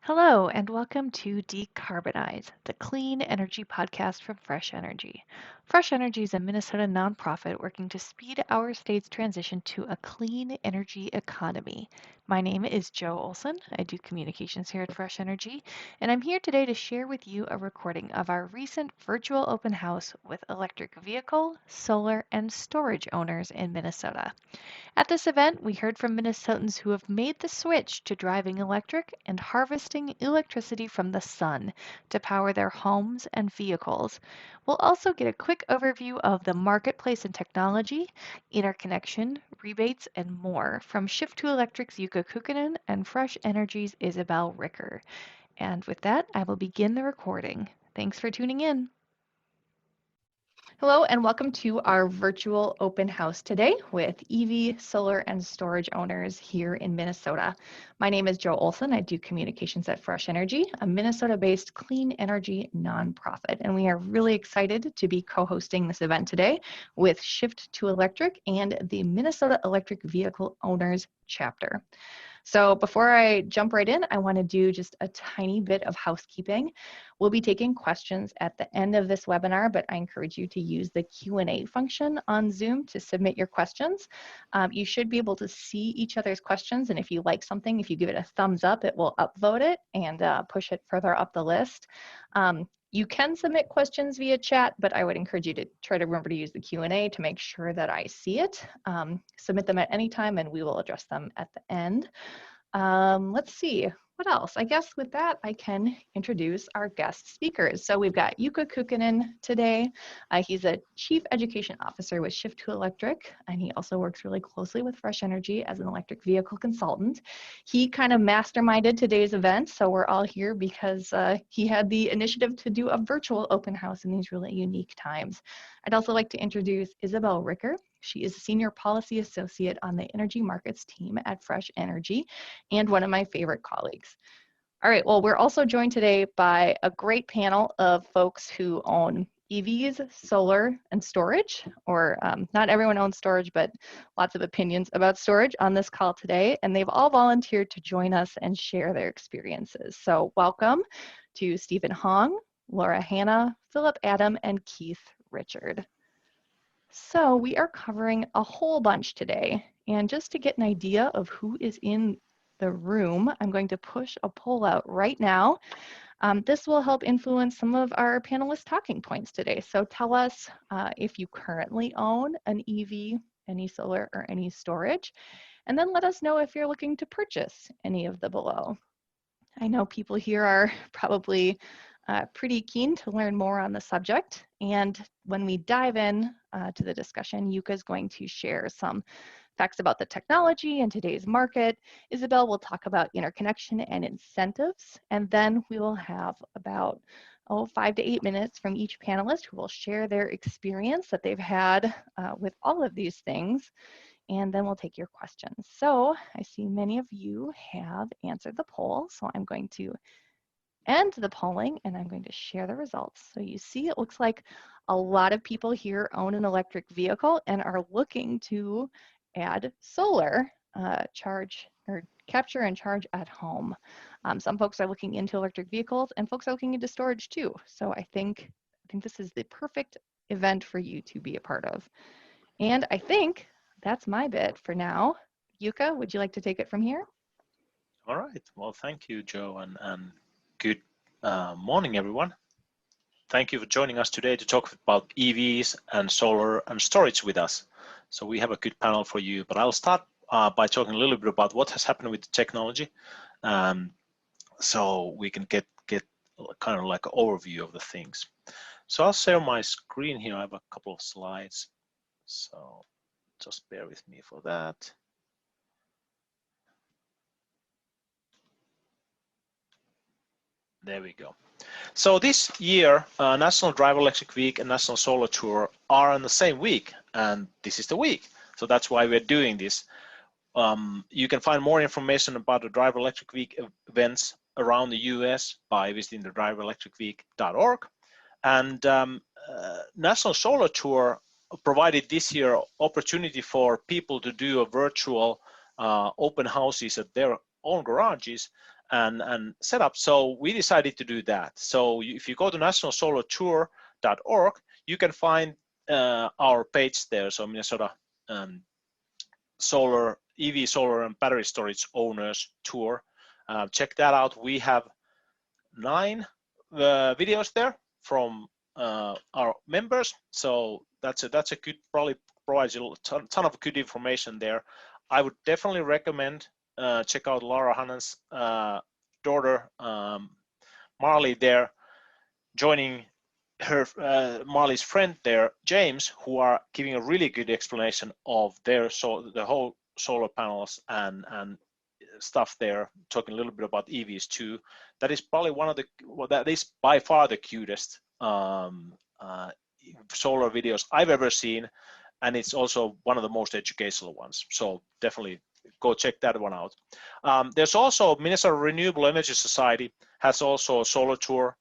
Hello, and welcome to Decarbonize, the clean energy podcast from Fresh Energy. Fresh Energy is a Minnesota nonprofit working to speed our state's transition to a clean energy economy. My name is Joe Olson. I do communications here at Fresh Energy, and I'm here today to share with you a recording of our recent virtual open house with electric vehicle, solar, and storage owners in Minnesota. At this event, we heard from Minnesotans who have made the switch to driving electric and harvesting electricity from the sun to power their homes and vehicles. We'll also get a quick overview of the marketplace and technology, interconnection, rebates, and more from Shift to Electric's Yuka Kukkonen and Fresh Energy's Isabel Ricker. And with that, I will begin the recording. Thanks for tuning in. Hello and welcome to our virtual open house today with EV, solar, and storage owners here in Minnesota. My name is Joe Olson. I do communications at Fresh Energy, a Minnesota-based clean energy nonprofit. And we are really excited to be co-hosting this event today with Shift to Electric and the Minnesota Electric Vehicle Owners Chapter. So before I jump right in, I want to do just a tiny bit of housekeeping. We'll be taking questions at the end of this webinar, but I encourage you to use the Q&A function on Zoom to submit your questions. You should be able to see each other's questions, and if you like something, if you give it a thumbs up, it will upvote it and push it further up the list. You can submit questions via chat, but I would encourage you to try to remember to use the Q&A to make sure that I see it. Submit them at any time and we will address them at the end. Let's see, what else? I guess with that, I can introduce our guest speakers. So we've got Yuka Kukkonen today. He's a Chief Education Officer with Shift to Electric, and he also works really closely with Fresh Energy as an electric vehicle consultant. He kind of masterminded today's event, so we're all here because he had the initiative to do a virtual open house in these really unique times. I'd also like to introduce Isabel Ricker. She is a Senior Policy Associate on the Energy Markets team at Fresh Energy and one of my favorite colleagues. All right, well, we're also joined today by a great panel of folks who own EVs, solar, and storage, or not everyone owns storage, but lots of opinions about storage on this call today, and they've all volunteered to join us and share their experiences. So welcome to Stephen Hong, Laura Hanna, Philip Adam, and Keith Richard. So we are covering a whole bunch today, and just to get an idea of who is in the room, I'm going to push a poll out right now. This will help influence some of our panelists' talking points today. So tell us if you currently own an EV, any solar, or any storage, and then let us know if you're looking to purchase any of the below. I know people here are probably pretty keen to learn more on the subject. And when we dive in to the discussion, Yuka is going to share some facts about the technology and today's market. Isabel will talk about interconnection and incentives. And then we will have about 5 to 8 minutes from each panelist who will share their experience that they've had with all of these things. And then we'll take your questions. So I see many of you have answered the poll. So I'm going to end the polling and I'm going to share the results. So you see, it looks like a lot of people here own an electric vehicle and are looking to add solar charge or capture and charge at home. Some folks are looking into electric vehicles and folks are looking into storage too. So I think this is the perfect event for you to be a part of. And I think that's my bit for now. Yuka, would you like to take it from here? All right. Well, thank you, Joe, and good morning, everyone. Thank you for joining us today to talk about EVs and solar and storage with us. So we have a good panel for you, but I'll start by talking a little bit about what has happened with the technology, so we can get kind of like an overview of the things. So I'll share my screen here. I have a couple of slides, so just bear with me for that. There we go. So this year, National Drive Electric Week and National Solar Tour are on the same week, and this is the week. So that's why we're doing this. You can find more information about the Drive Electric Week events around the US by visiting the driveelectricweek.org. And National Solar Tour provided this year opportunity for people to do a virtual open houses at their own garages. and setup. So we decided to do that. So if you go to nationalsolartour.org, you can find our page there. So Minnesota solar, EV solar and battery storage owners tour. Check that out. We have 9 videos there from our members. So that's a good, probably provides you a ton of good information there. I would definitely recommend check out Laura Hannan's daughter Marley there, joining her Marley's friend there, James, who are giving a really good explanation of their the whole solar panels and stuff there, talking a little bit about EVs too. That is probably one of the, well, that is by far the cutest solar videos I've ever seen, and it's also one of the most educational ones. So definitely go check that one out. There's also Minnesota Renewable Energy Society has also a solar tour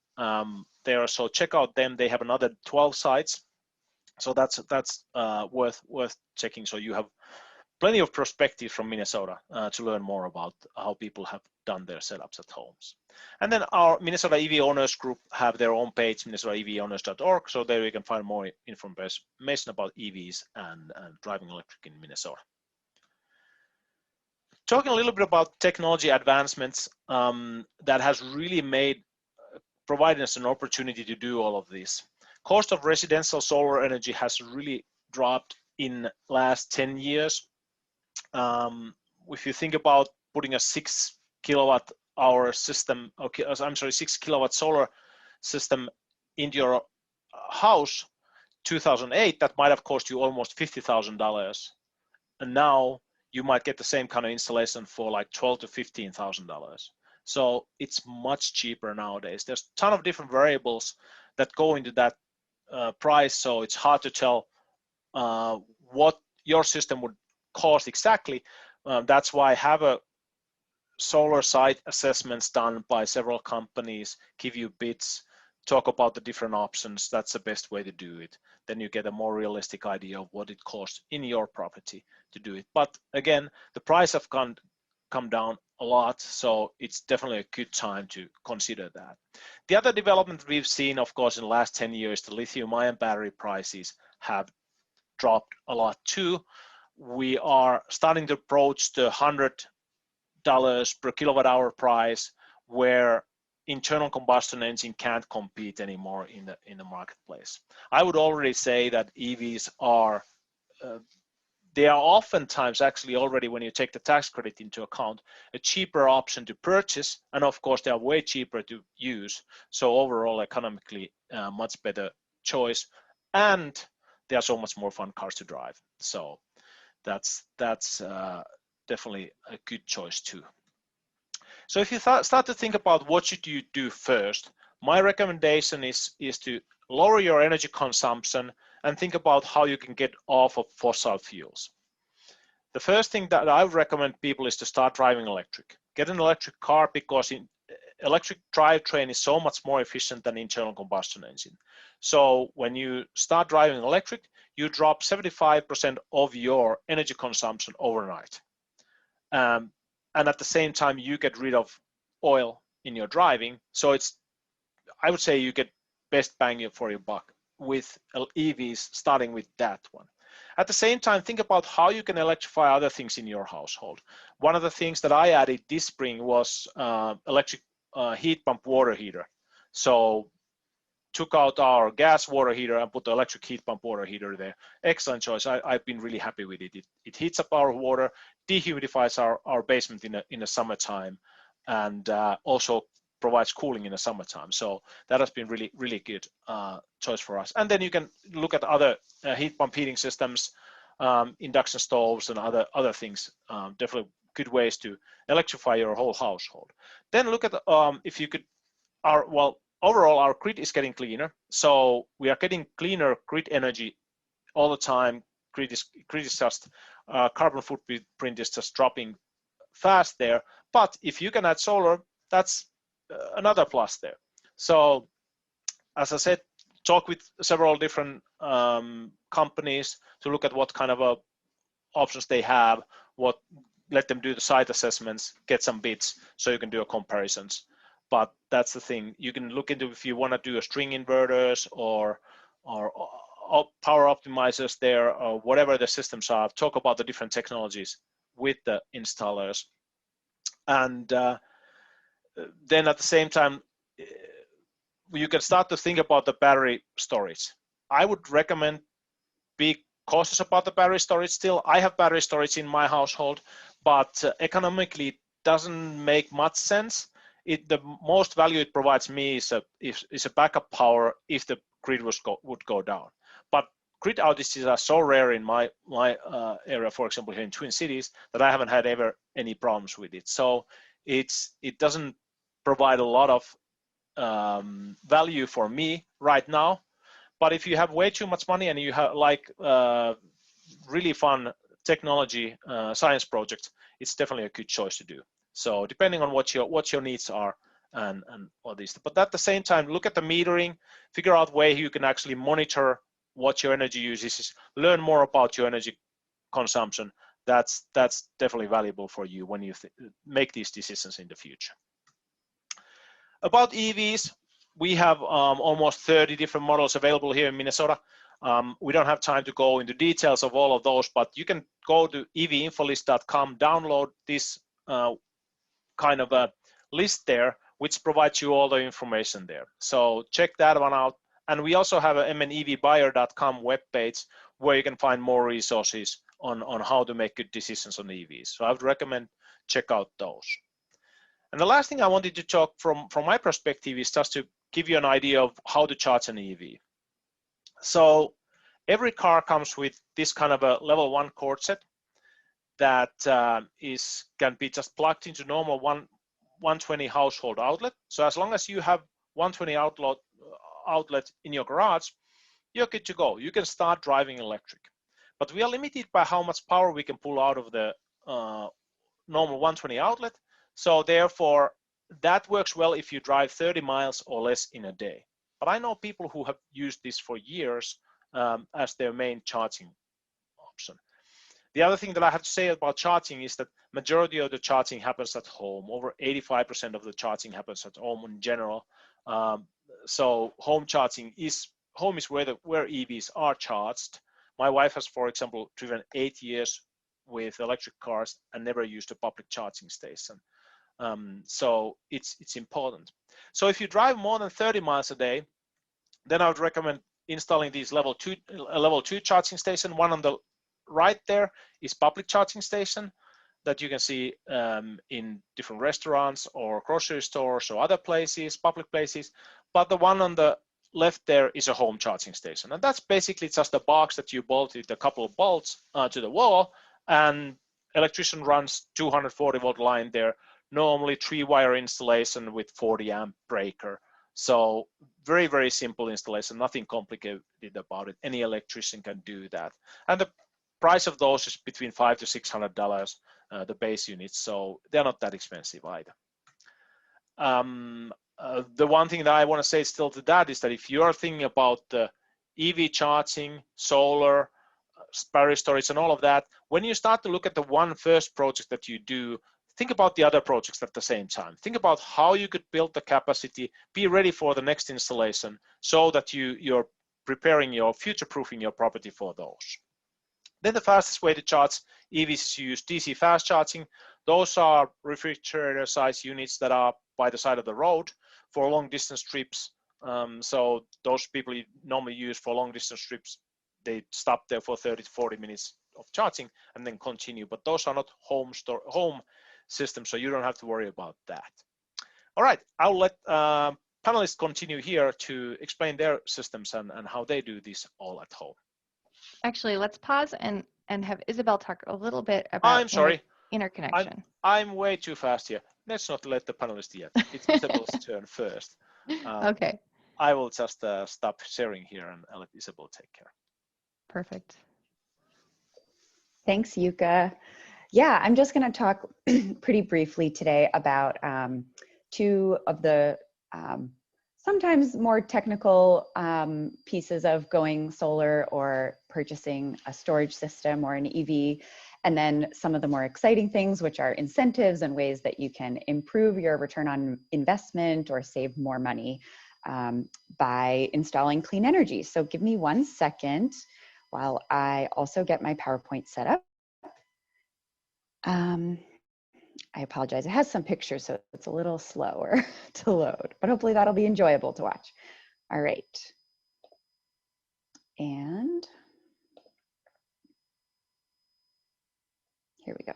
there, so check out them. They have another 12 sites, so that's worth checking. So you have plenty of perspective from Minnesota to learn more about how people have done their setups at homes. And then our Minnesota EV Owners Group have their own page, minnesotaevowners.org, so there you can find more information about EVs and driving electric in Minnesota. Talking a little bit about technology advancements that has really provided us an opportunity to do all of this. Cost of residential solar energy has really dropped in last 10 years. If you think about putting a 6 kilowatt hour system, okay, I'm sorry, 6 kilowatt solar system into your house, 2008, that might have cost you almost $50,000, and now you might get the same kind of installation for like $12,000 to $15,000. So it's much cheaper nowadays. There's a ton of different variables that go into that price, so it's hard to tell what your system would cost exactly. That's why I have a solar site assessments done by several companies, give you bids, talk about the different options. That's the best way to do it. Then you get a more realistic idea of what it costs in your property to do it. But again, the price have come down a lot, so it's definitely a good time to consider that. The other development we've seen, of course, in the last 10 years, the lithium-ion battery prices have dropped a lot too. We are starting to approach the $100 per kilowatt hour price, where internal combustion engine can't compete anymore in the marketplace. I would already say that EVs are they are oftentimes actually already, when you take the tax credit into account, a cheaper option to purchase, and of course they are way cheaper to use. So overall, economically, much better choice, and they are so much more fun cars to drive. So that's definitely a good choice too. So if you start to think about what should you do first, my recommendation is to lower your energy consumption and think about how you can get off of fossil fuels. The first thing that I would recommend people is to start driving electric. Get an electric car, because electric drivetrain is so much more efficient than internal combustion engine. So when you start driving electric, you drop 75% of your energy consumption overnight. And at the same time, you get rid of oil in your driving. So I would say you get best bang for your buck with EVs, starting with that one. At the same time, think about how you can electrify other things in your household. One of the things that I added this spring was electric heat pump water heater. So took out our gas water heater and put the electric heat pump water heater there. Excellent choice. I've been really happy with it. It heats up our water, dehumidifies our basement in the summertime, and also provides cooling in the summertime. So that has been really, really good choice for us. And then you can look at other heat pump heating systems, induction stoves, and other things. Definitely good ways to electrify your whole household. Then look at if you could, overall our grid is getting cleaner. So we are getting cleaner grid energy all the time. Grid is just carbon footprint is just dropping fast there. But if you can add solar, that's another plus there. So as I said, talk with several different companies to look at what kind of options they have, what let them do the site assessments, get some bids, so you can do a comparisons. But that's the thing. You can look into if you want to do a string inverters or power optimizers there, or whatever the systems are. Talk about the different technologies with the installers, and then at the same time, you can start to think about the battery storage. I would recommend be cautious about the battery storage still. I have battery storage in my household, but economically it doesn't make much sense. The most value it provides me is a backup power if the grid would go down. But grid outages are so rare in my area, for example, here in Twin Cities, that I haven't had ever any problems with it. So it doesn't provide a lot of value for me right now. But if you have way too much money and you have really fun technology science projects, it's definitely a good choice to do. So depending on what your needs are and all these. But at the same time, look at the metering, figure out where you can actually monitor what your energy use is, learn more about your energy consumption. That's definitely valuable for you when you make these decisions in the future. About EVs, we have almost 30 different models available here in Minnesota. We don't have time to go into details of all of those, but you can go to evinfolist.com, download this kind of a list there, which provides you all the information there. So check that one out. And we also have a mnevbuyer.com webpage where you can find more resources on how to make good decisions on EVs. So I would recommend check out those. And the last thing I wanted to talk from my perspective is just to give you an idea of how to charge an EV. So every car comes with this kind of a level 1 cord set that can be just plugged into normal 120 household outlet. So as long as you have 120 outlet in your garage, you're good to go. You can start driving electric. But we are limited by how much power we can pull out of the normal 120 outlet. So therefore, that works well if you drive 30 miles or less in a day. But I know people who have used this for years as their main charging option. The other thing that I have to say about charging is that majority of the charging happens at home. Over 85% of the charging happens at home in general. So home charging is where EVs are charged. My wife has, for example, driven 8 years with electric cars and never used a public charging station. So it's important. So if you drive more than 30 miles a day, then I would recommend installing these level 2 charging station. One on the right there is public charging station that you can see in different restaurants or grocery stores or other places, public places. But the one on the left there is a home charging station. And that's basically just a box that you bolted a couple of bolts to the wall, and electrician runs 240 volt line there, normally 3-wire installation with 40 amp breaker. So very, very simple installation, nothing complicated about it. Any electrician can do that. And the price of those is between $500 to $600, the base units. So they're not that expensive either. The one thing that I want to say still to that is that if you're thinking about the EV charging, solar, battery storage and all of that, when you start to look at the first project that you do, think about the other projects at the same time. Think about how you could build the capacity, be ready for the next installation so that you're preparing future-proofing your property for those. Then the fastest way to charge EVs is to use DC fast charging. Those are refrigerator size units that are by the side of the road for long distance trips. So those people you normally use for long distance trips, they stop there for 30 to 40 minutes of charging and then continue. But those are not home systems, so you don't have to worry about that. All right, I'll let panelists continue here to explain their systems and how they do this all at home. Actually, let's pause and have Isabel talk a little bit about interconnection. I'm way too fast here. Let's not let the panelists yet. It's Isabel's turn first. Okay. I will just stop sharing here and let Isabel take care. Perfect. Thanks, Yuka. Yeah, I'm just going to talk pretty briefly today about two of the sometimes more technical pieces of going solar or purchasing a storage system or an EV, And then some of the more exciting things, which are incentives and ways that you can improve your return on investment or save more money by installing clean energy. So give me 1 second while I also get my PowerPoint set up. I apologize, it has some pictures, so it's a little slower to load, but hopefully that'll be enjoyable to watch. All right. And here we go.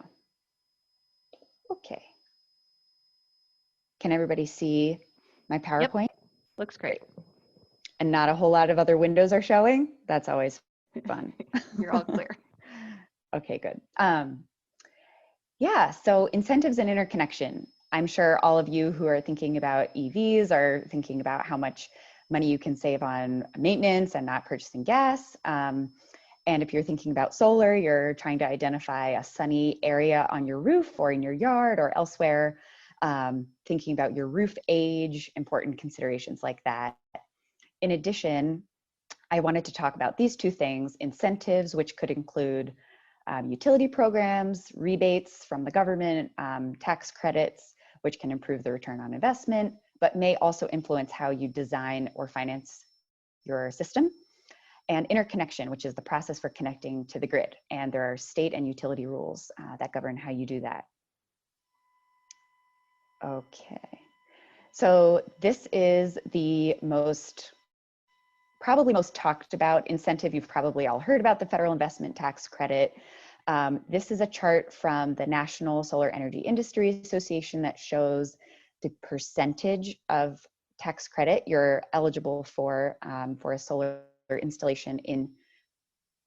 Okay. Can everybody see my PowerPoint? Yep. Looks great. And not a whole lot of other windows are showing? That's always fun. You're all clear. Okay, good. Yeah, so incentives and interconnection. I'm sure all of you who are thinking about EVs are thinking about how much money you can save on maintenance and not purchasing gas. And if you're thinking about solar, you're trying to identify a sunny area on your roof or in your yard or elsewhere, thinking about your roof age, important considerations like that. In addition, I wanted to talk about these two things: incentives, which could include utility programs, rebates from the government, tax credits, which can improve the return on investment, but may also influence how you design or finance your system. And interconnection, which is the process for connecting to the grid. And there are state and utility rules that govern how you do that. Okay, so this is the probably most talked about incentive. You've probably all heard about the federal investment tax credit. This is a chart from the National Solar Energy Industry Association that shows the percentage of tax credit you're eligible for a solar installation in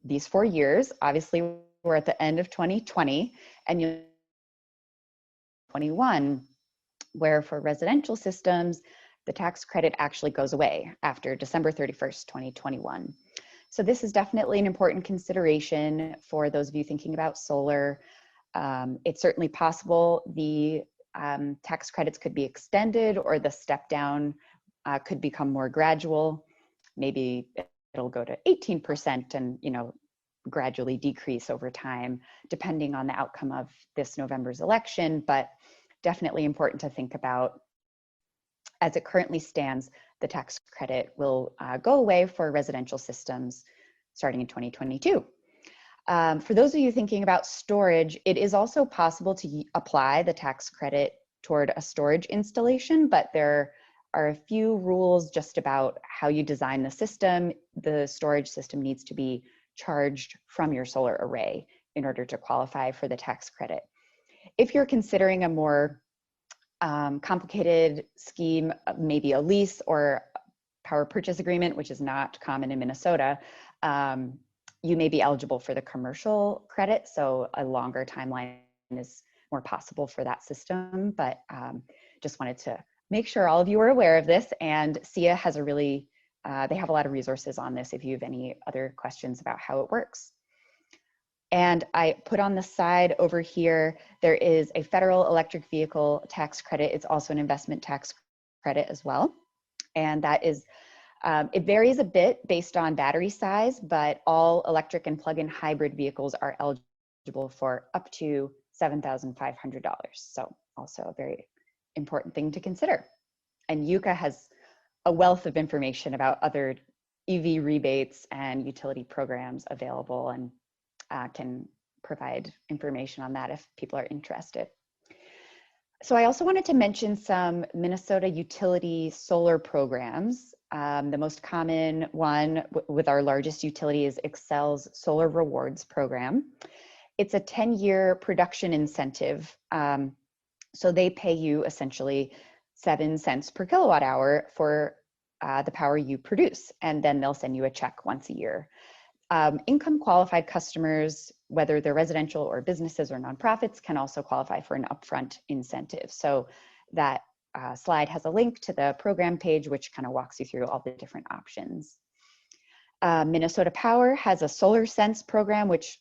these 4 years. Obviously, we're at the end of 2020 and 2021, where for residential systems, the tax credit actually goes away after December 31st, 2021. So this is definitely an important consideration for those of you thinking about solar. It's certainly possible the tax credits could be extended, or the step down could become more gradual. Maybe it'll go to 18% and gradually decrease over time, depending on the outcome of this November's election, but definitely important to think about. As it currently stands, the tax credit will go away for residential systems starting in 2022. For those of you thinking about storage, it is also possible to apply the tax credit toward a storage installation, but there are a few rules just about how you design the system. The storage system needs to be charged from your solar array in order to qualify for the tax credit. If you're considering a more complicated scheme, maybe a lease or power purchase agreement, which is not common in Minnesota, you may be eligible for the commercial credit. So a longer timeline is more possible for that system, but just wanted to make sure all of you are aware of this. And SEIA has they have a lot of resources on this if you have any other questions about how it works. And I put on the side over here, there is a federal electric vehicle tax credit. It's also an investment tax credit as well. And that is, it varies a bit based on battery size, but all electric and plug-in hybrid vehicles are eligible for up to $7,500. So also a very important thing to consider. And UCA has a wealth of information about other EV rebates and utility programs available, and can provide information on that if people are interested. So I also wanted to mention some Minnesota utility solar programs. The most common one with our largest utility is Xcel's Solar Rewards program. It's a 10-year production incentive. So they pay you essentially 7 cents per kilowatt hour for the power you produce, and then they'll send you a check once a year. Income qualified customers, whether they're residential or businesses or nonprofits, can also qualify for an upfront incentive. So that slide has a link to the program page, which kind of walks you through all the different options. Minnesota Power has a Solar Sense program, which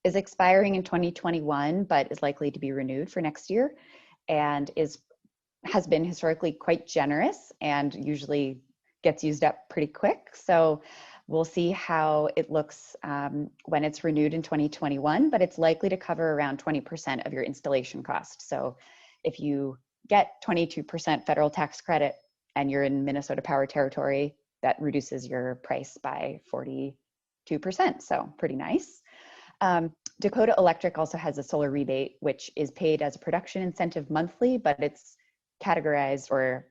is expiring in 2021, but is likely to be renewed for next year, and has been historically quite generous and usually gets used up pretty quick. So We'll see how it looks when it's renewed in 2021, but it's likely to cover around 20% of your installation cost. So if you get 22% federal tax credit and you're in Minnesota Power territory, that reduces your price by 42%, so pretty nice. Dakota Electric also has a solar rebate, which is paid as a production incentive monthly, but it's categorized or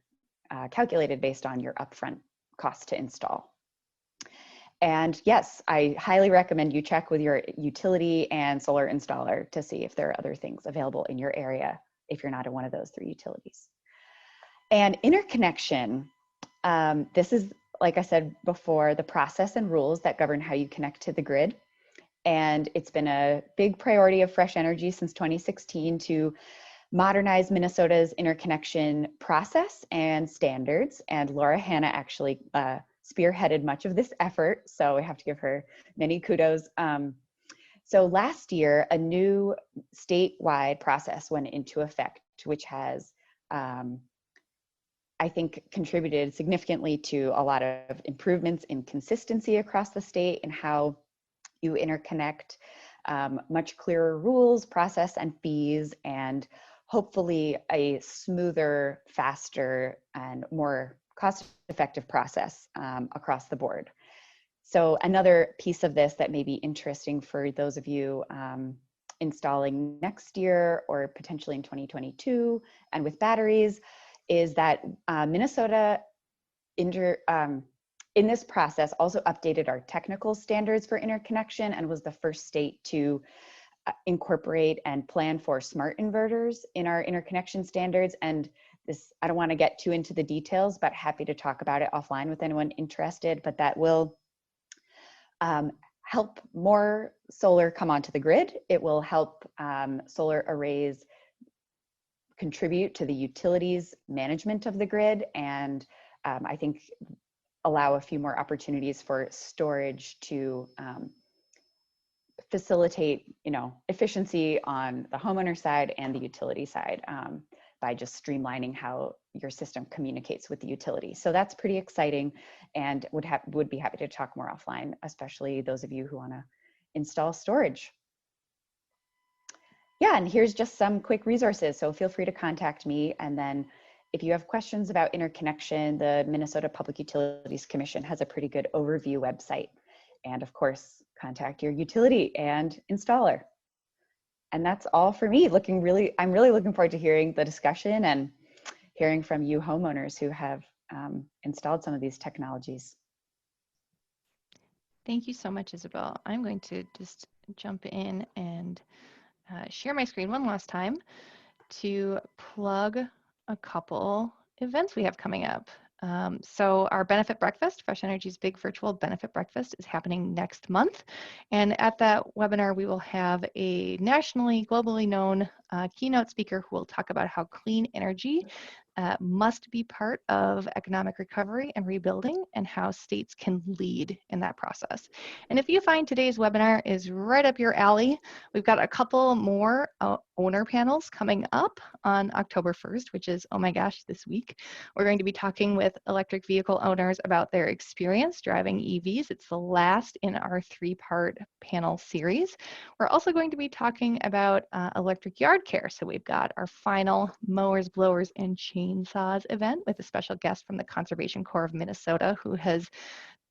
calculated based on your upfront cost to install. And yes, I highly recommend you check with your utility and solar installer to see if there are other things available in your area if you're not in one of those 3 utilities. And interconnection, this is, like I said before, the process and rules that govern how you connect to the grid. And it's been a big priority of Fresh Energy since 2016 to modernize Minnesota's interconnection process and standards. And Laura Hanna actually spearheaded much of this effort, so we have to give her many kudos. So last year, a new statewide process went into effect, which has, I think, contributed significantly to a lot of improvements in consistency across the state and how you interconnect, much clearer rules, process, and fees, and hopefully a smoother, faster, and more cost-effective process across the board. So another piece of this that may be interesting for those of you installing next year or potentially in 2022 and with batteries is that Minnesota in this process also updated our technical standards for interconnection and was the first state to incorporate and plan for smart inverters in our interconnection standards. And this, I don't want to get too into the details, but happy to talk about it offline with anyone interested, but that will help more solar come onto the grid. It will help solar arrays contribute to the utilities management of the grid, and I think allow a few more opportunities for storage to facilitate, efficiency on the homeowner side and the utility side by just streamlining how your system communicates with the utility. So that's pretty exciting, and would be happy to talk more offline, especially those of you who want to install storage. Yeah, and here's just some quick resources. So feel free to contact me, and then if you have questions about interconnection, the Minnesota Public Utilities Commission has a pretty good overview website. And of course, contact your utility and installer. And that's all for me. I'm really looking forward to hearing the discussion and hearing from you homeowners who have installed some of these technologies. Thank you so much, Isabel. I'm going to just jump in and share my screen one last time to plug a couple events we have coming up. So our benefit breakfast, Fresh Energy's big virtual benefit breakfast, is happening next month. And at that webinar, we will have a nationally, globally known keynote speaker who will talk about how clean energy must be part of economic recovery and rebuilding, and how states can lead in that process. And if you find today's webinar is right up your alley, we've got a couple more owner panels coming up on October 1st, which is, oh my gosh, this week. We're going to be talking with electric vehicle owners about their experience driving EVs. It's the last in our 3-part panel series. We're also going to be talking about electric yard care. So we've got our final mowers, blowers, and chainsaws event with a special guest from the Conservation Corps of Minnesota who has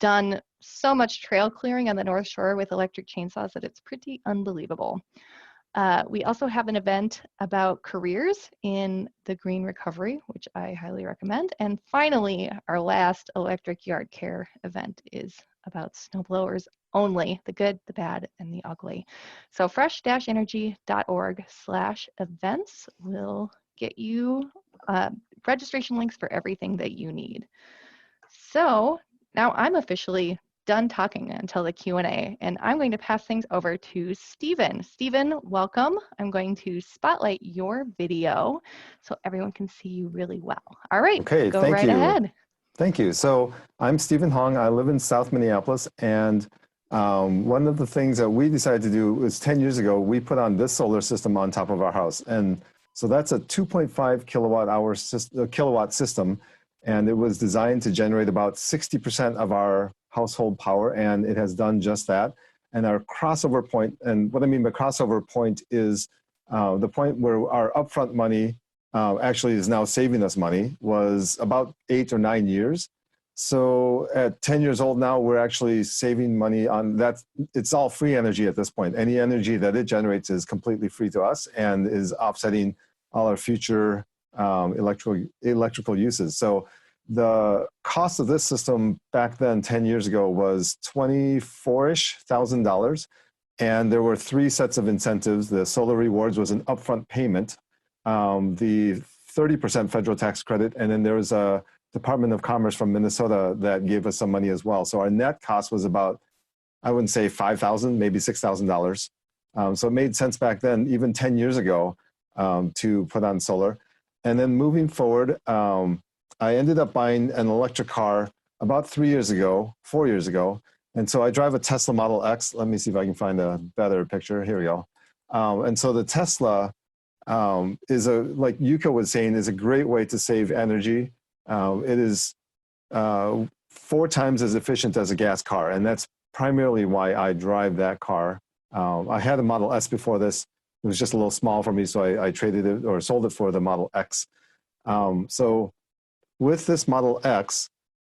done so much trail clearing on the North Shore with electric chainsaws that it's pretty unbelievable. We also have an event about careers in the green recovery, which I highly recommend. And finally, our last electric yard care event is about snowblowers only, the good, the bad, and the ugly. So fresh-energy.org/events will get you registration links for everything that you need. So now I'm officially done talking until the Q&A, and I'm going to pass things over to Stephen. Stephen, welcome. I'm going to spotlight your video so everyone can see you really well. All right, okay, go thank right you. ahead. Thank you. So I'm Stephen Hong. I live in South Minneapolis, and one of the things that we decided to do was 10 years ago, we put on this solar system on top of our house. And so that's a 2.5 kilowatt system and it was designed to generate about 60% of our household power, and it has done just that. And our crossover point, and what I mean by crossover point is the point where our upfront money actually is now saving us money, was about 8 or 9 years. So at 10 years old now, we're actually saving money on that. It's all free energy at this point. Any energy that it generates is completely free to us and is offsetting all our future electrical uses. So the cost of this system back then, 10 years ago, was $24,000. And there were 3 sets of incentives. The solar rewards was an upfront payment, the 30% federal tax credit, and then there was a Department of Commerce from Minnesota that gave us some money as well. So our net cost was about, I wouldn't say $5,000, maybe $6,000. So it made sense back then, even 10 years ago, to put on solar. And then moving forward, I ended up buying an electric car about 4 years ago. And so I drive a Tesla Model X. Let me see if I can find a better picture. Here we go. And so the Tesla is like Yuka was saying, is a great way to save energy. It is 4 times as efficient as a gas car, and that's primarily why I drive that car. I had a Model S before this. It was just a little small for me, so I traded it or sold it for the Model X. So with this Model X,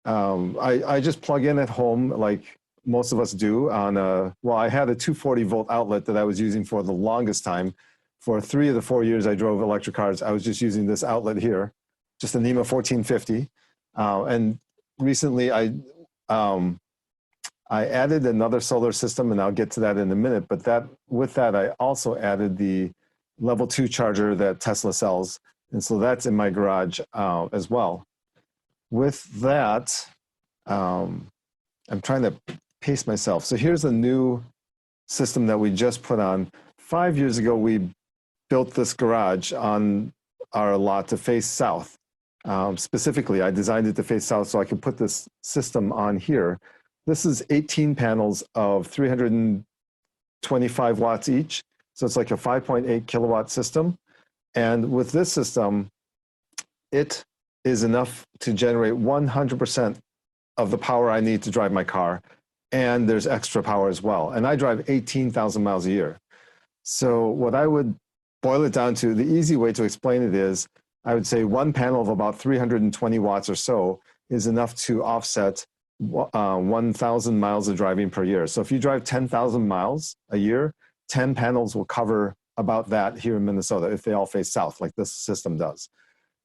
I just plug in at home like most of us do on well, I had a 240 volt outlet that I was using for the longest time. For 3 of the 4 years I drove electric cars, I was just using this outlet here, just a NEMA 1450. And recently I added another solar system, and I'll get to that in a minute, but with that I also added the level 2 charger that Tesla sells. And so that's in my garage as well. With that, I'm trying to pace myself. So here's a new system that we just put on. 5 years ago, we built this garage on our lot to face south. Specifically, I designed it to face south so I could put this system on here. This is 18 panels of 325 watts each. So it's like a 5.8 kilowatt system. And with this system, it is enough to generate 100% of the power I need to drive my car. And there's extra power as well. And I drive 18,000 miles a year. So what I would boil it down to, the easy way to explain it is, I would say one panel of about 320 watts or so is enough to offset 1,000 miles of driving per year. So if you drive 10,000 miles a year, 10 panels will cover about that here in Minnesota if they all face south like this system does.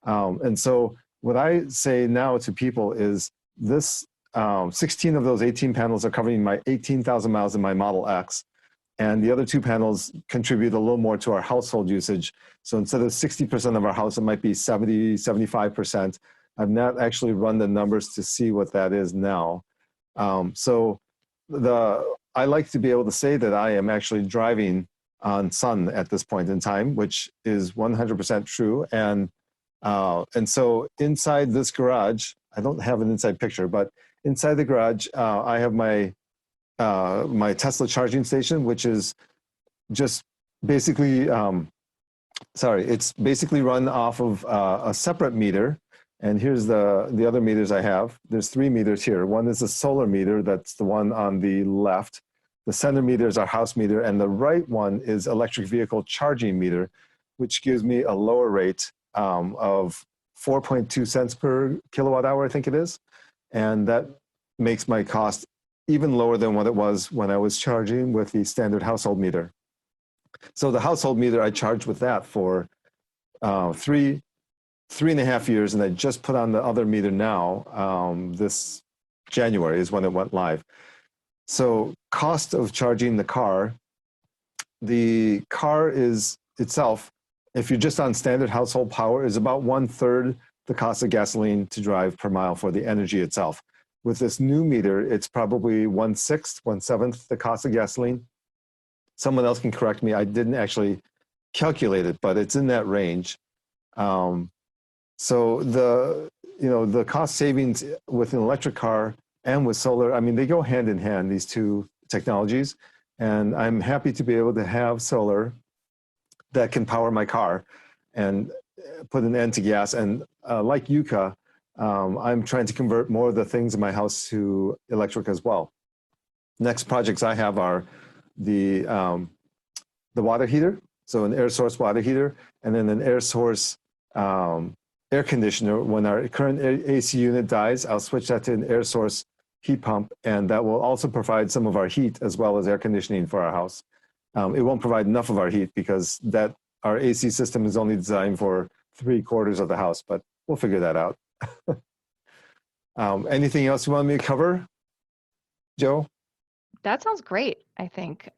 And so what I say now to people is this 16 of those 18 panels are covering my 18,000 miles in my Model X. And the other 2 panels contribute a little more to our household usage. So instead of 60% of our house, it might be 70, 75%. I've not actually run the numbers to see what that is now. So I like to be able to say that I am actually driving on sun at this point in time, which is 100% true. And so inside this garage, I don't have an inside picture, but inside the garage, I have my Tesla charging station, which is just basically, it's basically run off of a separate meter. And here's the other meters I have. There's 3 meters here. One is a solar meter. That's the one on the left. The center meter is our house meter. And the right one is electric vehicle charging meter, which gives me a lower rate of 4.2 cents per kilowatt hour, I think it is. And that makes my cost even lower than what it was when I was charging with the standard household meter. So the household meter, I charged with that for 3.5 years, and I just put on the other meter now. This January is when it went live. So cost of charging the car is itself, if you're just on standard household power, is about 1/3 the cost of gasoline to drive per mile for the energy itself. With this new meter, it's probably 1/6, 1/7 the cost of gasoline. Someone else can correct me. I didn't actually calculate it, but it's in that range. So the cost savings with an electric car and with solar, I mean, they go hand in hand, these 2 technologies. And I'm happy to be able to have solar that can power my car and put an end to gas. And like Yuka, I'm trying to convert more of the things in my house to electric as well. Next projects I have are the water heater, so an air source water heater, and then an air source air conditioner. When our current AC unit dies, I'll switch that to an air source heat pump, and that will also provide some of our heat as well as air conditioning for our house. It won't provide enough of our heat because our AC system is only designed for 3/4 of the house, but we'll figure that out. Anything else you want me to cover, Joe? That sounds great, I think.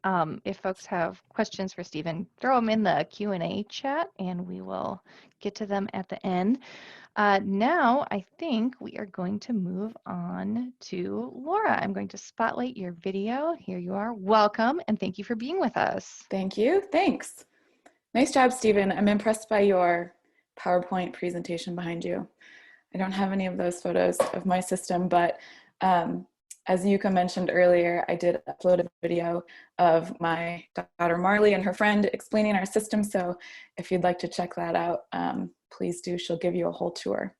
If folks have questions for Stephen, throw them in the Q&A chat and we will get to them at the end. Now, I think we are going to move on to Laura. I'm going to spotlight your video. Here you are. Welcome, and thank you for being with us. Thank you. Thanks. Nice job, Stephen. I'm impressed by your PowerPoint presentation behind you. I don't have any of those photos of my system, but as Yuka mentioned earlier, I did upload a video of my daughter Marley and her friend explaining our system. So if you'd like to check that out, please do. She'll give you a whole tour.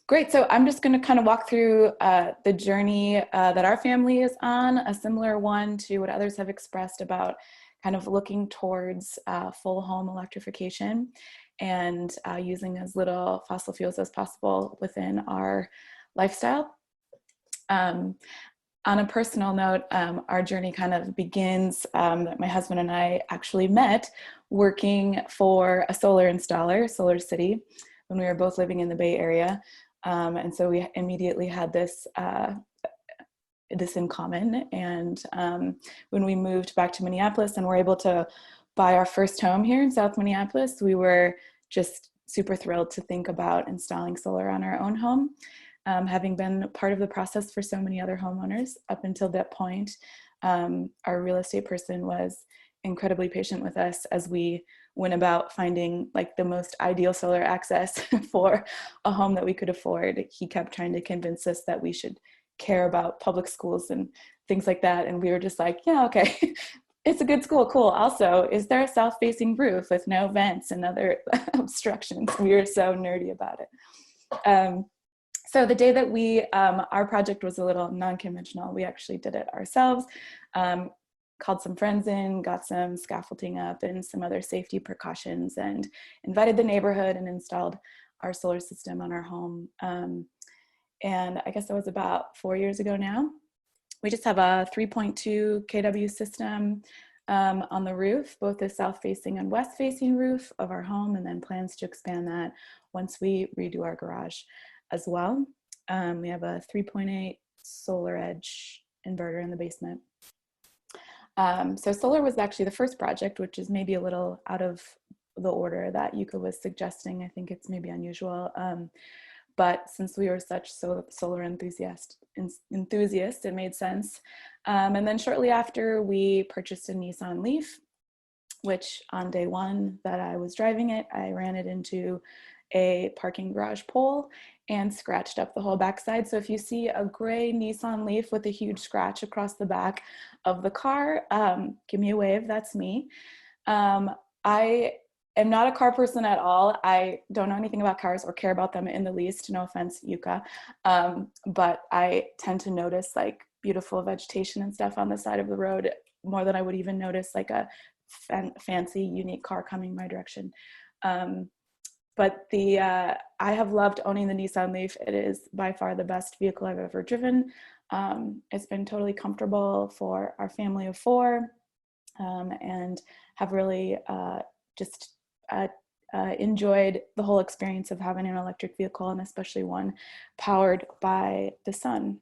Great. So I'm just going to kind of walk through the journey that our family is on, a similar one to what others have expressed about kind of looking towards full home electrification and using as little fossil fuels as possible within our lifestyle. On a personal note, our journey kind of begins that my husband and I actually met working for a solar installer, Solar City, when we were both living in the Bay Area. And so we immediately had this in common. And when we moved back to Minneapolis and were able to buy our first home here in South Minneapolis, we were just super thrilled to think about installing solar on our own home. Having been part of the process for so many other homeowners up until that point, our real estate person was incredibly patient with us as we went about finding like the most ideal solar access for a home that we could afford. He kept trying to convince us that we should care about public schools and things like that. And we were just like, yeah, okay, it's a good school, cool. Also, is there a south-facing roof with no vents and other obstructions? We were so nerdy about it. So the day that our project was a little non-conventional, we actually did it ourselves, called some friends in, got some scaffolding up and some other safety precautions, and invited the neighborhood and installed our solar system on our home. And I guess that was about 4 years ago now. We just have a 3.2 kW system on the roof, both the south-facing and west-facing roof of our home, and then plans to expand that once we redo our garage as well. We have a 3.8 Solar Edge inverter in the basement. So solar was actually the first project, which is maybe a little out of the order that Yuka was suggesting. I think it's maybe unusual. But since we were such solar enthusiasts, it made sense. And then shortly after, we purchased a Nissan Leaf, which on day one that I was driving it, I ran it into a parking garage pole and scratched up the whole backside. So if you see a gray Nissan Leaf with a huge scratch across the back of the car, give me a wave, that's me. I am not a car person at all. I don't know anything about cars or care about them in the least, no offense, Yuka. But I tend to notice like beautiful vegetation and stuff on the side of the road more than I would even notice like a fancy, unique car coming my direction. But I have loved owning the Nissan Leaf. It is by far the best vehicle I've ever driven. It's been totally comfortable for our family of four, and have really just enjoyed the whole experience of having an electric vehicle, and especially one powered by the sun.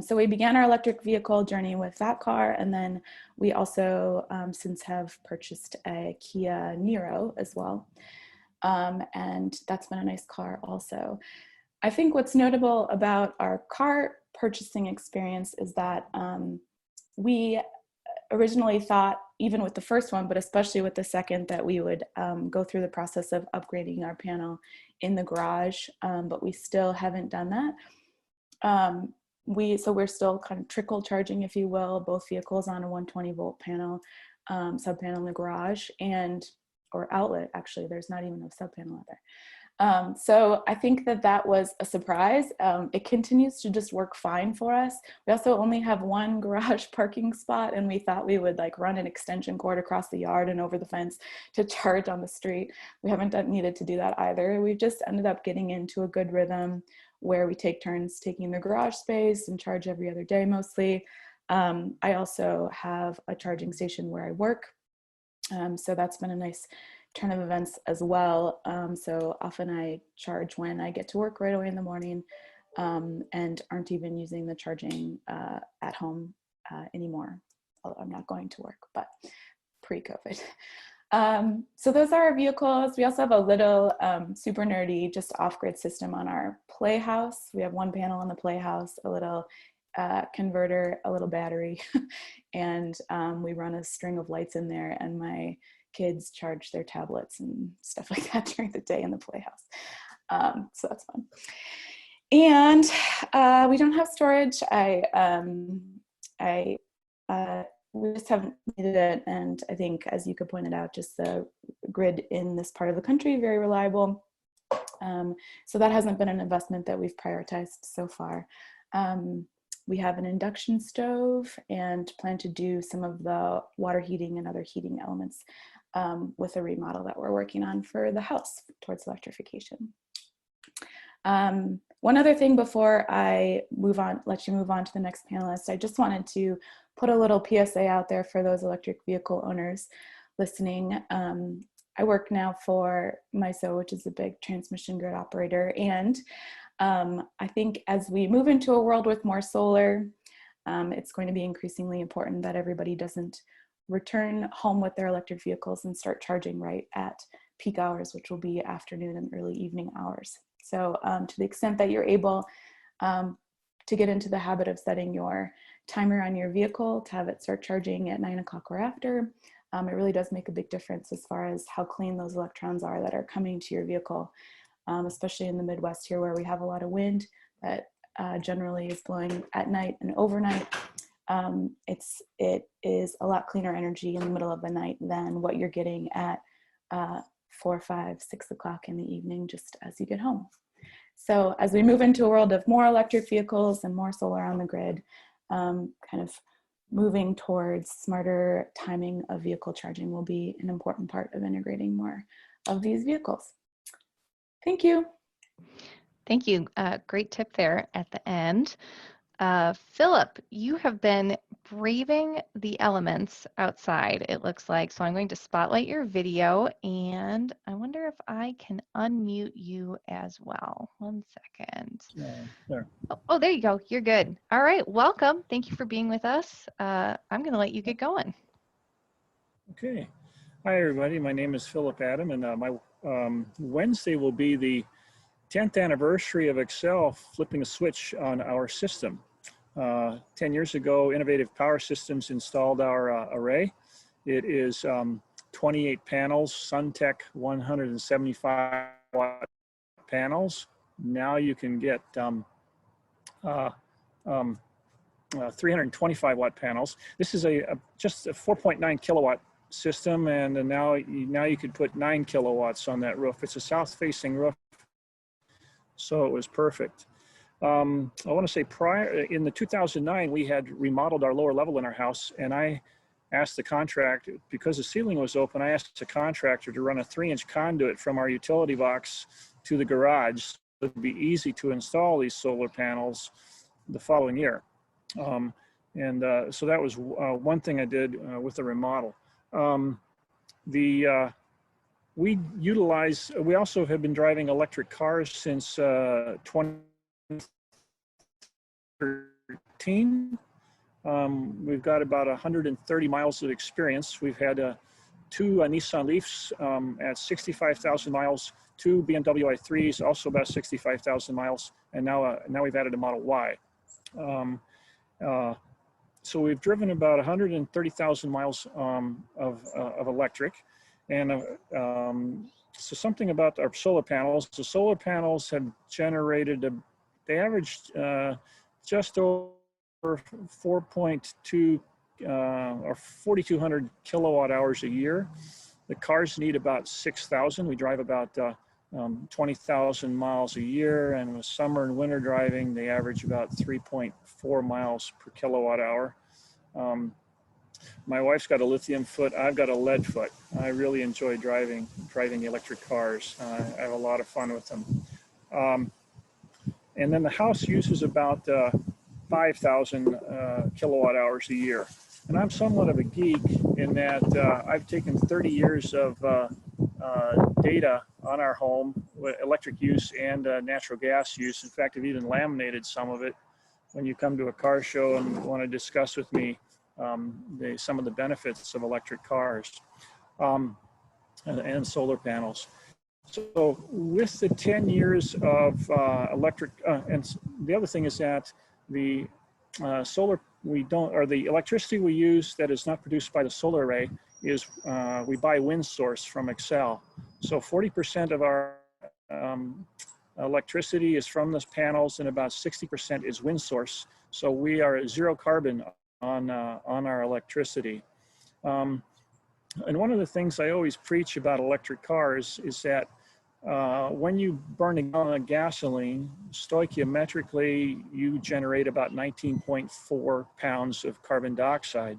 So we began our electric vehicle journey with that car, and then we also since have purchased a Kia Niro as well. And that's been a nice car also. I think what's notable about our car purchasing experience is that we originally thought, even with the first one, but especially with the second, that we would go through the process of upgrading our panel in the garage, but we still haven't done that. So we're still kind of trickle charging, if you will, both vehicles on a 120 volt panel, sub panel in the garage. And or outlet, actually. There's not even a sub panel out there. So I think that that was a surprise. It continues to just work fine for us. We also only have one garage parking spot, and we thought we would like run an extension cord across the yard and over the fence to charge on the street. We haven't needed to do that either. We've just ended up getting into a good rhythm where we take turns taking the garage space and charge every other day mostly. I also have a charging station where I work. So that's been a nice turn of events as well. So often I charge when I get to work right away in the morning, and aren't even using the charging at home anymore. Although I'm not going to work, but pre-COVID. So those are our vehicles. We also have a little super nerdy, just off-grid system on our playhouse. We have one panel on the playhouse, a little converter, a little battery, and we run a string of lights in there, and my kids charge their tablets and stuff like that during the day in the playhouse. So that's fun. And we don't have storage. We just haven't needed it. And I think, as you could point it out, just the grid in this part of the country, very reliable. So that hasn't been an investment that we've prioritized so far. We have an induction stove and plan to do some of the water heating and other heating elements with a remodel that we're working on for the house towards electrification. One other thing before I let you move on to the next panelist, I just wanted to put a little PSA out there for those electric vehicle owners listening. I work now for MISO, which is a big transmission grid operator, and I think as we move into a world with more solar, it's going to be increasingly important that everybody doesn't return home with their electric vehicles and start charging right at peak hours, which will be afternoon and early evening hours. So to the extent that you're able to get into the habit of setting your timer on your vehicle to have it start charging at 9 o'clock or after, it really does make a big difference as far as how clean those electrons are that are coming to your vehicle. Especially in the Midwest here where we have a lot of wind that generally is blowing at night and overnight. It is a lot cleaner energy in the middle of the night than what you're getting at 4, 5, 6 o'clock in the evening just as you get home. So as we move into a world of more electric vehicles and more solar on the grid, kind of moving towards smarter timing of vehicle charging will be an important part of integrating more of these vehicles. Thank you. Thank you. Great tip there at the end. Philip, you have been braving the elements outside, it looks like. So I'm going to spotlight your video, and I wonder if I can unmute you as well. 1 second. There. Oh, there you go. You're good. All right. Welcome. Thank you for being with us. I'm going to let you get going. Okay. Hi, everybody. My name is Philip Adam, and my Wednesday will be the 10th anniversary of Excel flipping a switch on our system. 10 years ago, Innovative Power Systems installed our array. It is 28 panels, SunTech 175 watt panels. Now you can get 325 watt panels. This is just a 4.9 kilowatt system, and now you could put 9 kilowatts on that roof. It's a south-facing roof, so it was perfect. I want to say in the 2009, we had remodeled our lower level in our house, and I asked the contractor, because the ceiling was open, I asked the contractor to run a 3-inch conduit from our utility box to the garage. So it would be easy to install these solar panels the following year. So that was one thing I did with the remodel. We also have been driving electric cars since 2013. We've got about 130 miles of experience. We've had 2 Nissan Leafs at 65,000 miles, 2 BMW i3s, also about 65,000 miles, and now we've added a Model Y. So we've driven about 130,000 miles of electric. And so something about our solar panels. The solar panels have generated, they averaged just over 4.2 or 4,200 kilowatt hours a year. The cars need about 6,000. We drive about 20,000 miles a year, and with summer and winter driving, they average about 3.4 miles per kilowatt hour. My wife's got a lithium foot. I've got a lead foot. I really enjoy driving the electric cars. I have a lot of fun with them. And then the house uses about 5,000 kilowatt hours a year. And I'm somewhat of a geek in that I've taken 30 years of data on our home, electric use and natural gas use. In fact, I've even laminated some of it when you come to a car show and want to discuss with me some of the benefits of electric cars and solar panels. So with the 10 years of electric, and the other thing is that the the electricity we use that is not produced by the solar array is we buy wind source from Excel. So 40% of our electricity is from those panels, and about 60% is wind source. So we are zero carbon on our electricity. And one of the things I always preach about electric cars is that when you burn a gallon of gasoline, stoichiometrically, you generate about 19.4 pounds of carbon dioxide.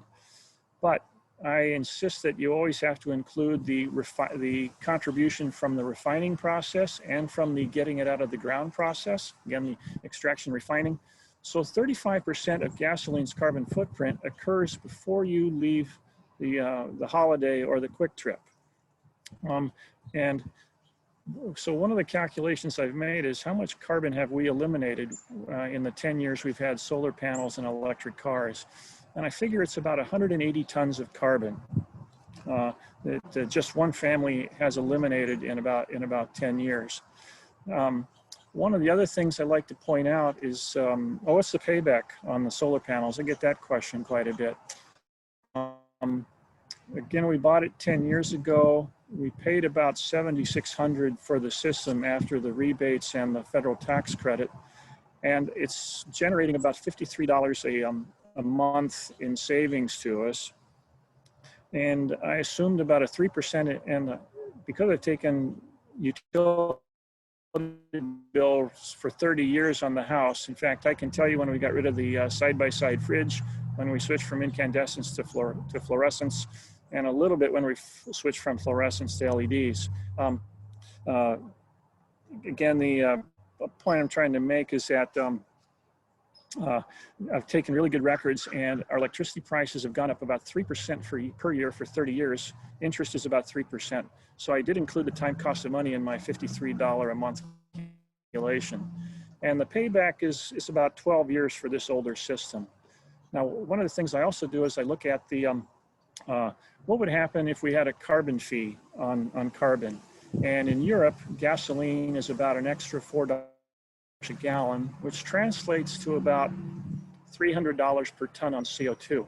But I insist that you always have to include the contribution from the refining process and from the getting it out of the ground process, again, the extraction refining. So 35% of gasoline's carbon footprint occurs before you leave the holiday or the quick trip. And so one of the calculations I've made is how much carbon have we eliminated in the 10 years we've had solar panels and electric cars. And I figure it's about 180 tons of carbon that just one family has eliminated in about 10 years. One of the other things I like to point out is, what's the payback on the solar panels? I get that question quite a bit. Again, we bought it 10 years ago. We paid about $7,600 for the system after the rebates and the federal tax credit. And it's generating about $53 a month in savings to us. And I assumed about a 3%, and because I've taken utility bills for 30 years on the house. In fact, I can tell you when we got rid of the side-by-side fridge, when we switched from incandescents to fluorescence, and a little bit when we switched from fluorescence to LEDs. Again, the point I'm trying to make is that I've taken really good records, and our electricity prices have gone up about 3% per year for 30 years. Interest is about 3%. So I did include the time cost of money in my $53 a month calculation. And the payback is about 12 years for this older system. Now, one of the things I also do is I look at the, what would happen if we had a carbon fee on carbon. And in Europe, gasoline is about an extra $4 a gallon, which translates to about $300 per ton on CO2.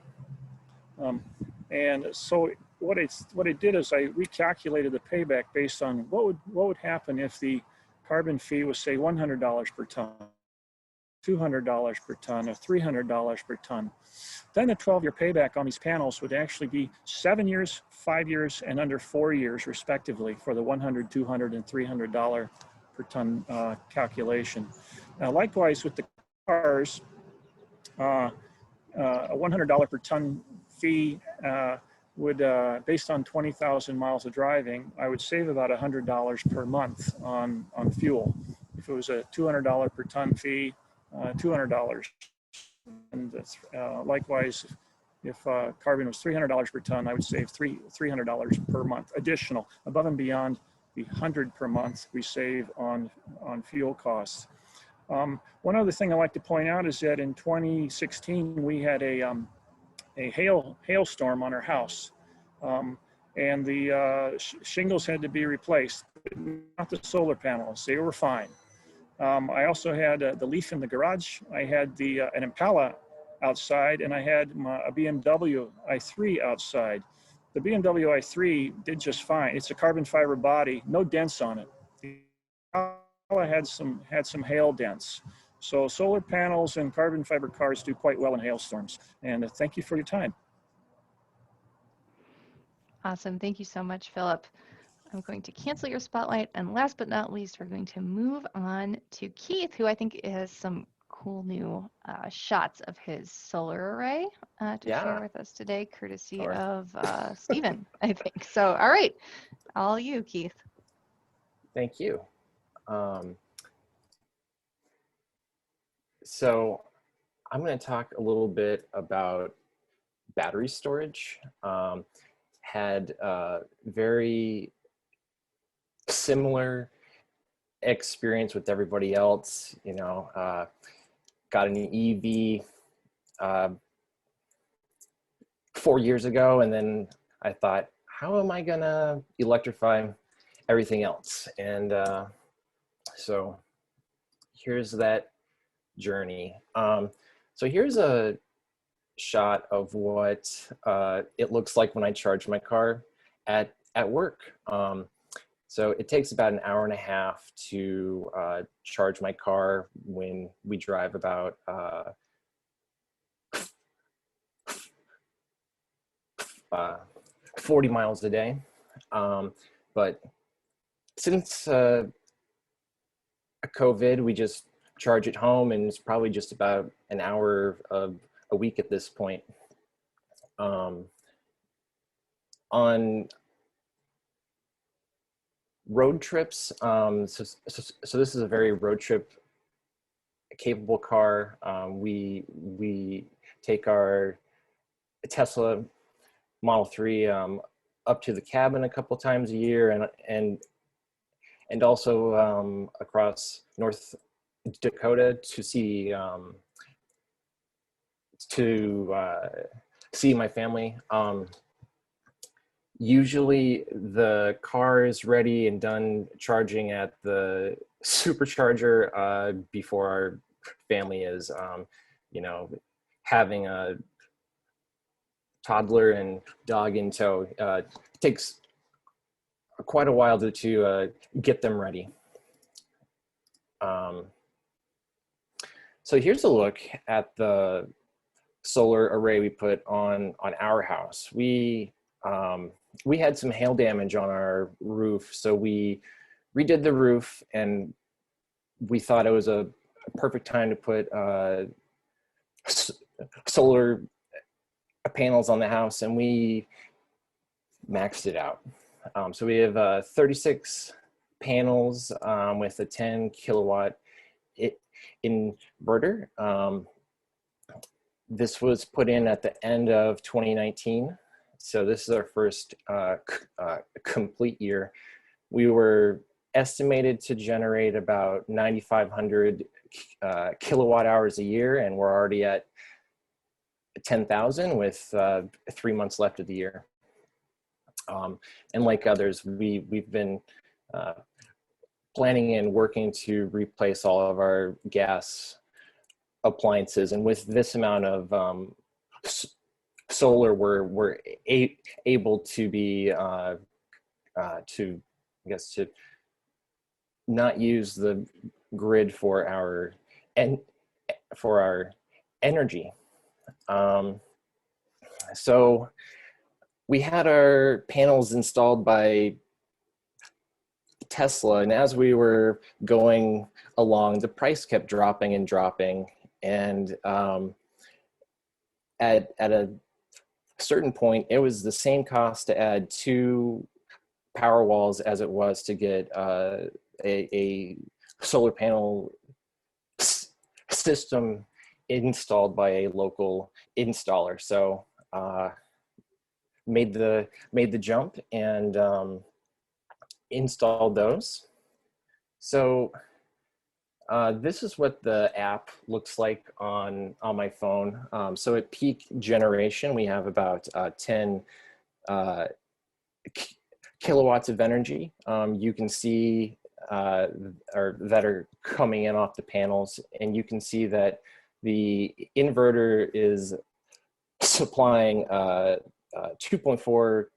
And so what it did is I recalculated the payback based on what would happen if the carbon fee was, say, $100 per ton, $200 per ton, or $300 per ton. Then the 12-year payback on these panels would actually be 7 years, 5 years, and under 4 years, respectively, for the $100, $200, and $300 per ton calculation. Now, likewise with the cars, a $100 per ton fee would, based on 20,000 miles of driving, I would save about $100 per month on fuel. If it was a $200 per ton fee, $200. And that's, likewise, if carbon was $300 per ton, I would save $300 per month additional, above and beyond the $100 per month we save on fuel costs. One other thing I like to point out is that in 2016 we had a hailstorm on our house, and the shingles had to be replaced, but not the solar panels. They were fine. I also had the Leaf in the garage. I had an Impala outside, and I had a BMW i3 outside. The BMW i3 did just fine. It's a carbon fiber body, no dents on it. The Impala had some hail dents. So solar panels and carbon fiber cars do quite well in hailstorms. And thank you for your time. Awesome. Thank you so much, Philip. I'm going to cancel your spotlight. And last but not least, we're going to move on to Keith, who I think has some cool new shots of his solar array to share with us today, courtesy of Stephen, I think. So, all right, all you, Keith. Thank you. So I'm going to talk a little bit about battery storage. Had very similar experience with everybody else, you know, got an EV 4 years ago, and then I thought, how am I gonna electrify everything else? And so here's that journey. So here's a shot of what it looks like when I charge my car at work. So it takes about an hour and a half to charge my car when we drive about 40 miles a day. But since COVID, we just charge at home, and it's probably just about an hour of a week at this point. On road trips, so this is a very road trip capable car. We take our Tesla Model 3 up to the cabin a couple times a year, and also across North Dakota to see my family. Usually the car is ready and done charging at the supercharger before our family is, you know, having a toddler and dog in tow. It takes quite a while to get them ready. So here's a look at the solar array we put on our house. We had some hail damage on our roof, so we redid the roof, and we thought it was a perfect time to put solar panels on the house, and we maxed it out. So we have 36 panels with a 10 kilowatt inverter. This was put in at the end of 2019. So this is our first complete year. We were estimated to generate about 9,500 kilowatt hours a year, and we're already at 10,000 with 3 months left of the year. And like others, we've been planning and working to replace all of our gas appliances. And with this amount of solar, we're able to be to not use the grid for our energy. So we had our panels installed by Tesla, and as we were going along, the price kept dropping and dropping, and at a certain point, it was the same cost to add 2 power walls as it was to get a solar panel system installed by a local installer. So made the jump and installed those. So this is what the app looks like on my phone. So at peak generation, we have about 10 kilowatts of energy. You can see that are coming in off the panels, and you can see that the inverter is supplying 2.4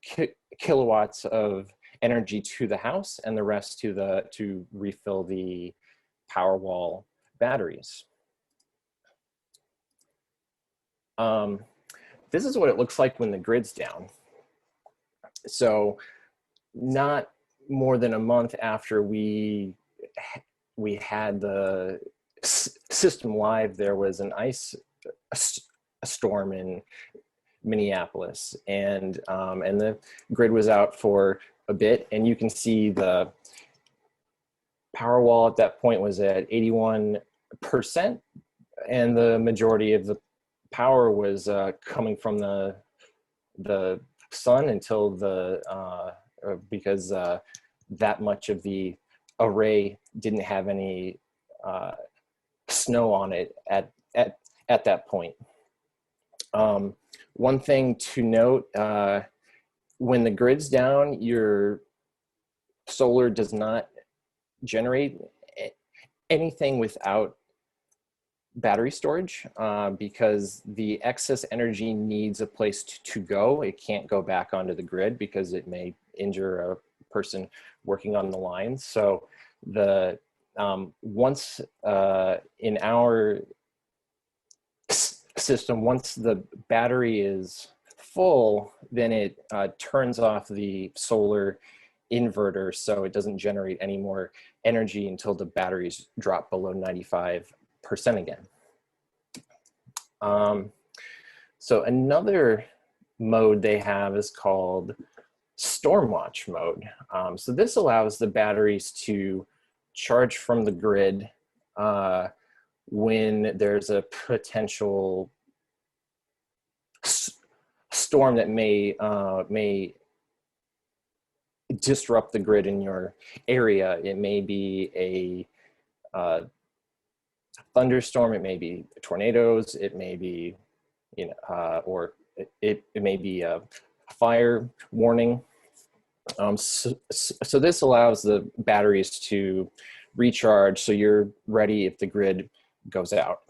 kilowatts of energy to the house, and the rest to refill the Powerwall batteries. This is what it looks like when the grid's down. So not more than a month after we had the system live, there was an ice storm in Minneapolis, and the grid was out for a bit, and you can see the power wall at that point was at 81%, and the majority of the power was coming from the sun until because that much of the array didn't have any snow on it at that point. One thing to note, when the grid's down, your solar does not generate anything without battery storage, because the excess energy needs a place to go. It can't go back onto the grid because it may injure a person working on the lines. So the once in our system, once the battery is full, then it turns off the solar inverter, so it doesn't generate any more energy until the batteries drop below 95% again. So another mode they have is called storm watch mode. So this allows the batteries to charge from the grid when there's a potential storm that may disrupt the grid in your area. It may be a thunderstorm, it may be tornadoes, it may be, or it may be a fire warning. So this allows the batteries to recharge so you're ready if the grid goes out.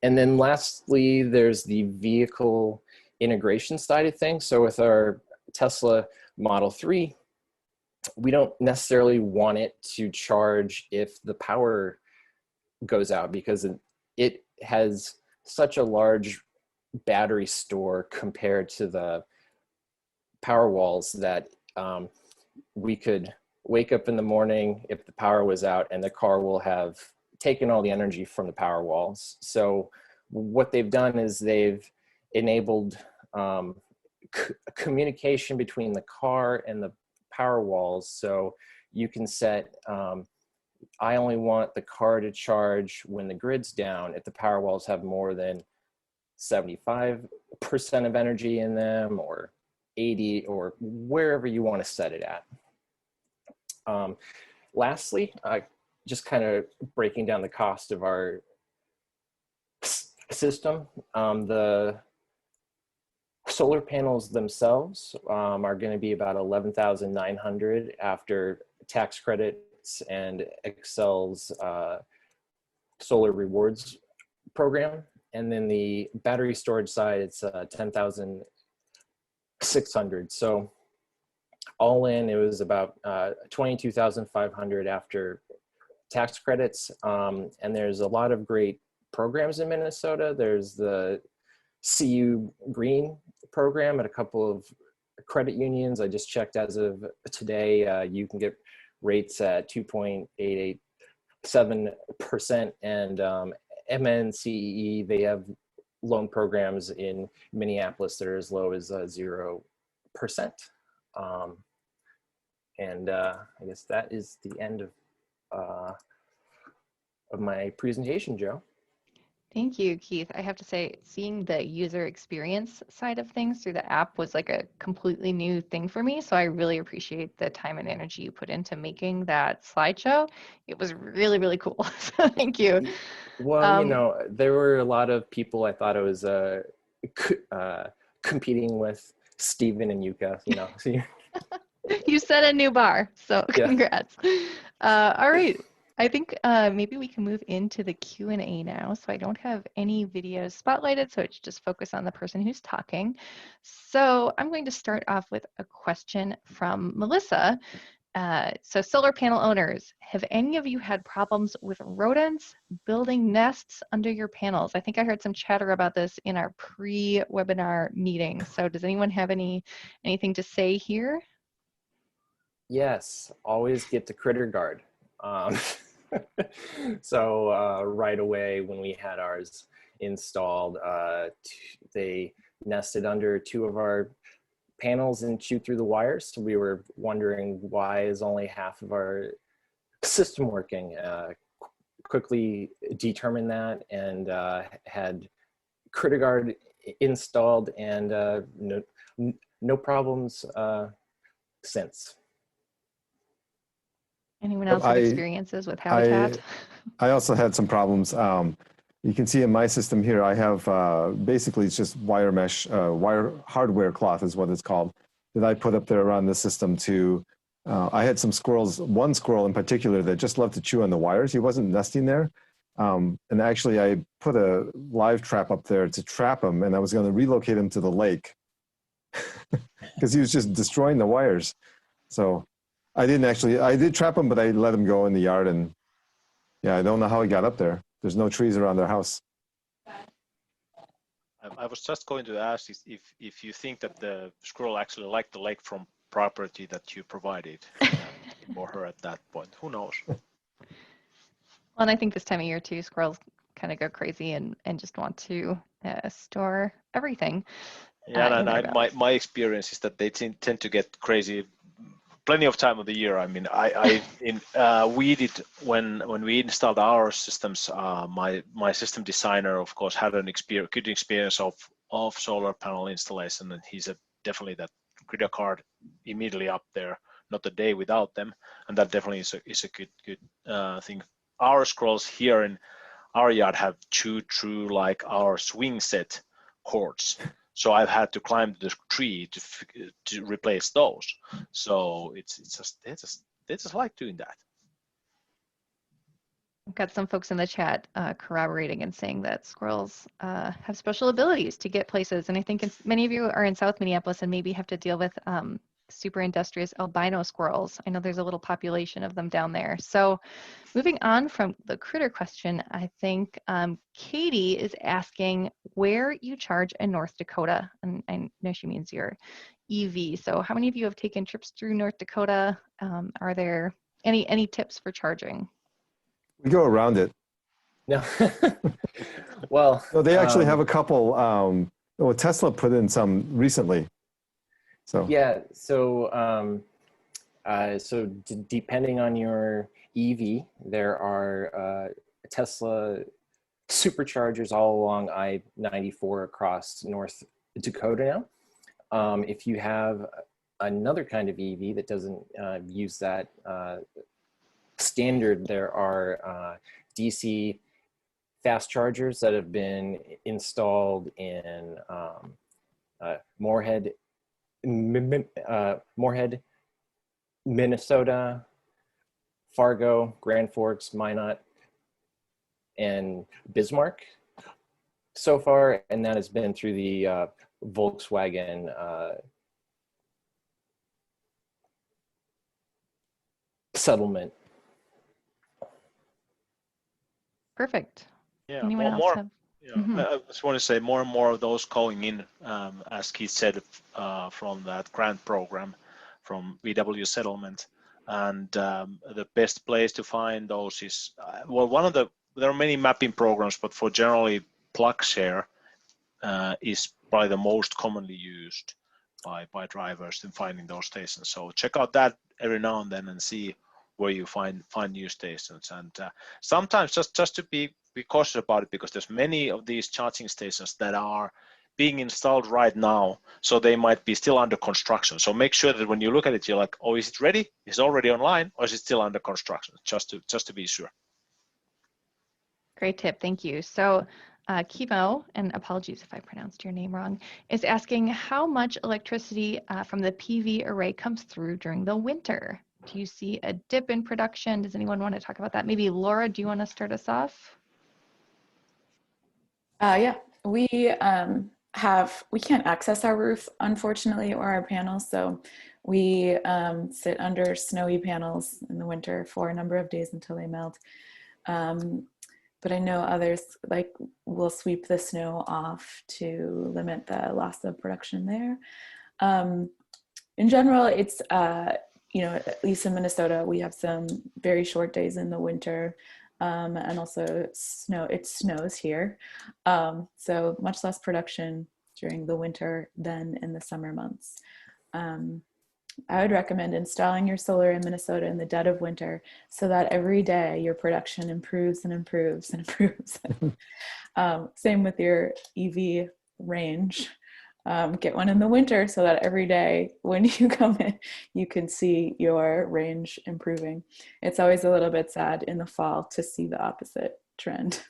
And then lastly, there's the vehicle integration side of things. So with our Tesla Model 3, we don't necessarily want it to charge if the power goes out, because it has such a large battery store compared to the power walls that we could wake up in the morning if the power was out and the car will have taken all the energy from the power walls. So what they've done is they've enabled communication between the car and the power walls. So you can set, I only want the car to charge when the grid's down if the power walls have more than 75% of energy in them, or 80, or wherever you want to set it at. Lastly, just kind of breaking down the cost of our system. The solar panels themselves are going to be about $11,900 after tax credits and Excel's solar rewards program. And then the battery storage side, it's $10,600. So all in, it was about $22,500 after tax credits. And there's a lot of great programs in Minnesota. There's the CU Green program at a couple of credit unions. I just checked as of today, you can get rates at 2.887%, and MNCEE, they have loan programs in Minneapolis that are as low as 0%. And I guess that is the end of my presentation, Joe. Thank you, Keith. I have to say, seeing the user experience side of things through the app was like a completely new thing for me. So I really appreciate the time and energy you put into making that slideshow. It was really, really cool. So thank you. Well, there were a lot of people I thought I was competing with, Steven and Yuka, So You set a new bar, so congrats. Yeah. All right. I think maybe we can move into the Q&A now. So I don't have any videos spotlighted, so it's just focus on the person who's talking. So I'm going to start off with a question from Melissa. So solar panel owners, have any of you had problems with rodents building nests under your panels? I think I heard some chatter about this in our pre-webinar meeting. So does anyone have anything to say here? Yes, always get the critter guard. So right away when we had ours installed, they nested under 2 of our panels and chewed through the wires. So we were wondering, why is only half of our system working? Quickly determined that and had critter guard installed, and no problems since. Anyone else have experiences with habitat? I also had some problems. You can see in my system here, I have basically it's just wire mesh, wire hardware cloth is what it's called, that I put up there around the system to, I had some squirrels, one squirrel in particular that just loved to chew on the wires. He wasn't nesting there. And actually I put a live trap up there to trap him, and I was going to relocate him to the lake because he was just destroying the wires. So I did trap him, but I let him go in the yard, and yeah, I don't know how he got up there. There's no trees around their house. I was just going to ask if you think that the squirrel actually liked the lake from property that you provided for her at that point. Who knows? Well, and I think this time of year too, squirrels kind of go crazy and just want to store everything. Yeah, and my experience is that they tend to get crazy plenty of time of the year. I mean, we did when we installed our systems. My system designer, of course, had good experience of solar panel installation, and he's definitely that critter card immediately up there, not a day without them, and that definitely is a good thing. Our squirrels here in our yard have chewed through like our swing set cords. So I've had to climb the tree to replace those. So they just like doing that. I've got some folks in the chat corroborating and saying that squirrels have special abilities to get places. And I think many of you are in South Minneapolis and maybe have to deal with super industrious albino squirrels. I know there's a little population of them down there. So moving on from the critter question, I think Katie is asking where you charge in North Dakota. And I know she means your EV. So how many of you have taken trips through North Dakota? Are there any tips for charging? We go around it. No. Well, so they actually have a couple. Tesla put in some recently. So yeah, so depending on your EV, there are Tesla superchargers all along I-94 across North Dakota now. If you have another kind of EV that doesn't use that standard, there are DC fast chargers that have been installed in Moorhead, Minnesota, Fargo, Grand Forks, Minot, and Bismarck so far, and that has been through the Volkswagen settlement. Perfect. Yeah, Anyone else have? I just want to say more and more of those going in, as Keith said, from that grant program from VW settlement. And the best place to find those is, there are many mapping programs, but for generally PlugShare is probably the most commonly used by drivers in finding those stations. So check out that every now and then and see where you find new stations. And sometimes just to be cautious about it, because there's many of these charging stations that are being installed right now, so they might be still under construction. So make sure that when you look at it, you're like, oh, is it ready? Is it already online, or is it still under construction? Just to be sure. Great tip, thank you. So Kimo, and apologies if I pronounced your name wrong, is asking how much electricity from the PV array comes through during the winter. Do you see a dip in production? Does anyone want to talk about that? Maybe Laura, do you want to start us off? Yeah, we we can't access our roof, unfortunately, or our panels. So we sit under snowy panels in the winter for a number of days until they melt. But I know others will sweep the snow off to limit the loss of production there. In general, it's, at least in Minnesota, we have some very short days in the winter. And also it snows here. So much less production during the winter than in the summer months. I would recommend installing your solar in Minnesota in the dead of winter so that every day your production improves and improves and improves. Same with your EV range. Get one in the winter so that every day when you come in, you can see your range improving. It's always a little bit sad in the fall to see the opposite trend.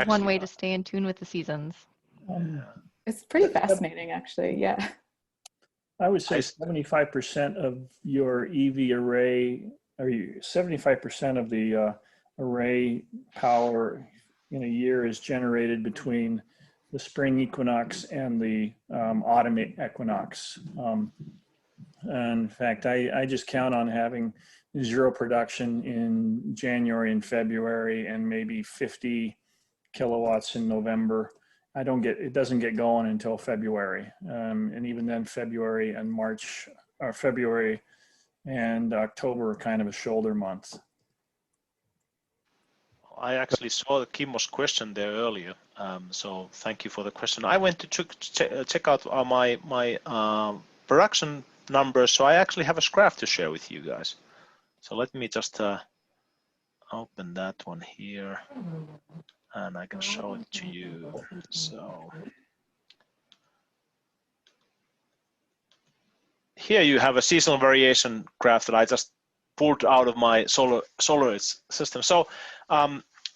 One way to stay in tune with the seasons. It's pretty fascinating, actually. Yeah. I would say 75% of your EV array, or 75% of the array power in a year is generated between the spring equinox and the autumn equinox. And in fact, I just count on having zero production in January and February and maybe 50 kilowatts in November. It doesn't get going until February. And even then February and March, or February and October are kind of a shoulder month. I actually saw Kimmo's question there earlier, so thank you for the question. I went to check out my production numbers, so I actually have a graph to share with you guys. So let me just open that one here, and I can show it to you. So here you have a seasonal variation graph that I just pulled out of my solar system. So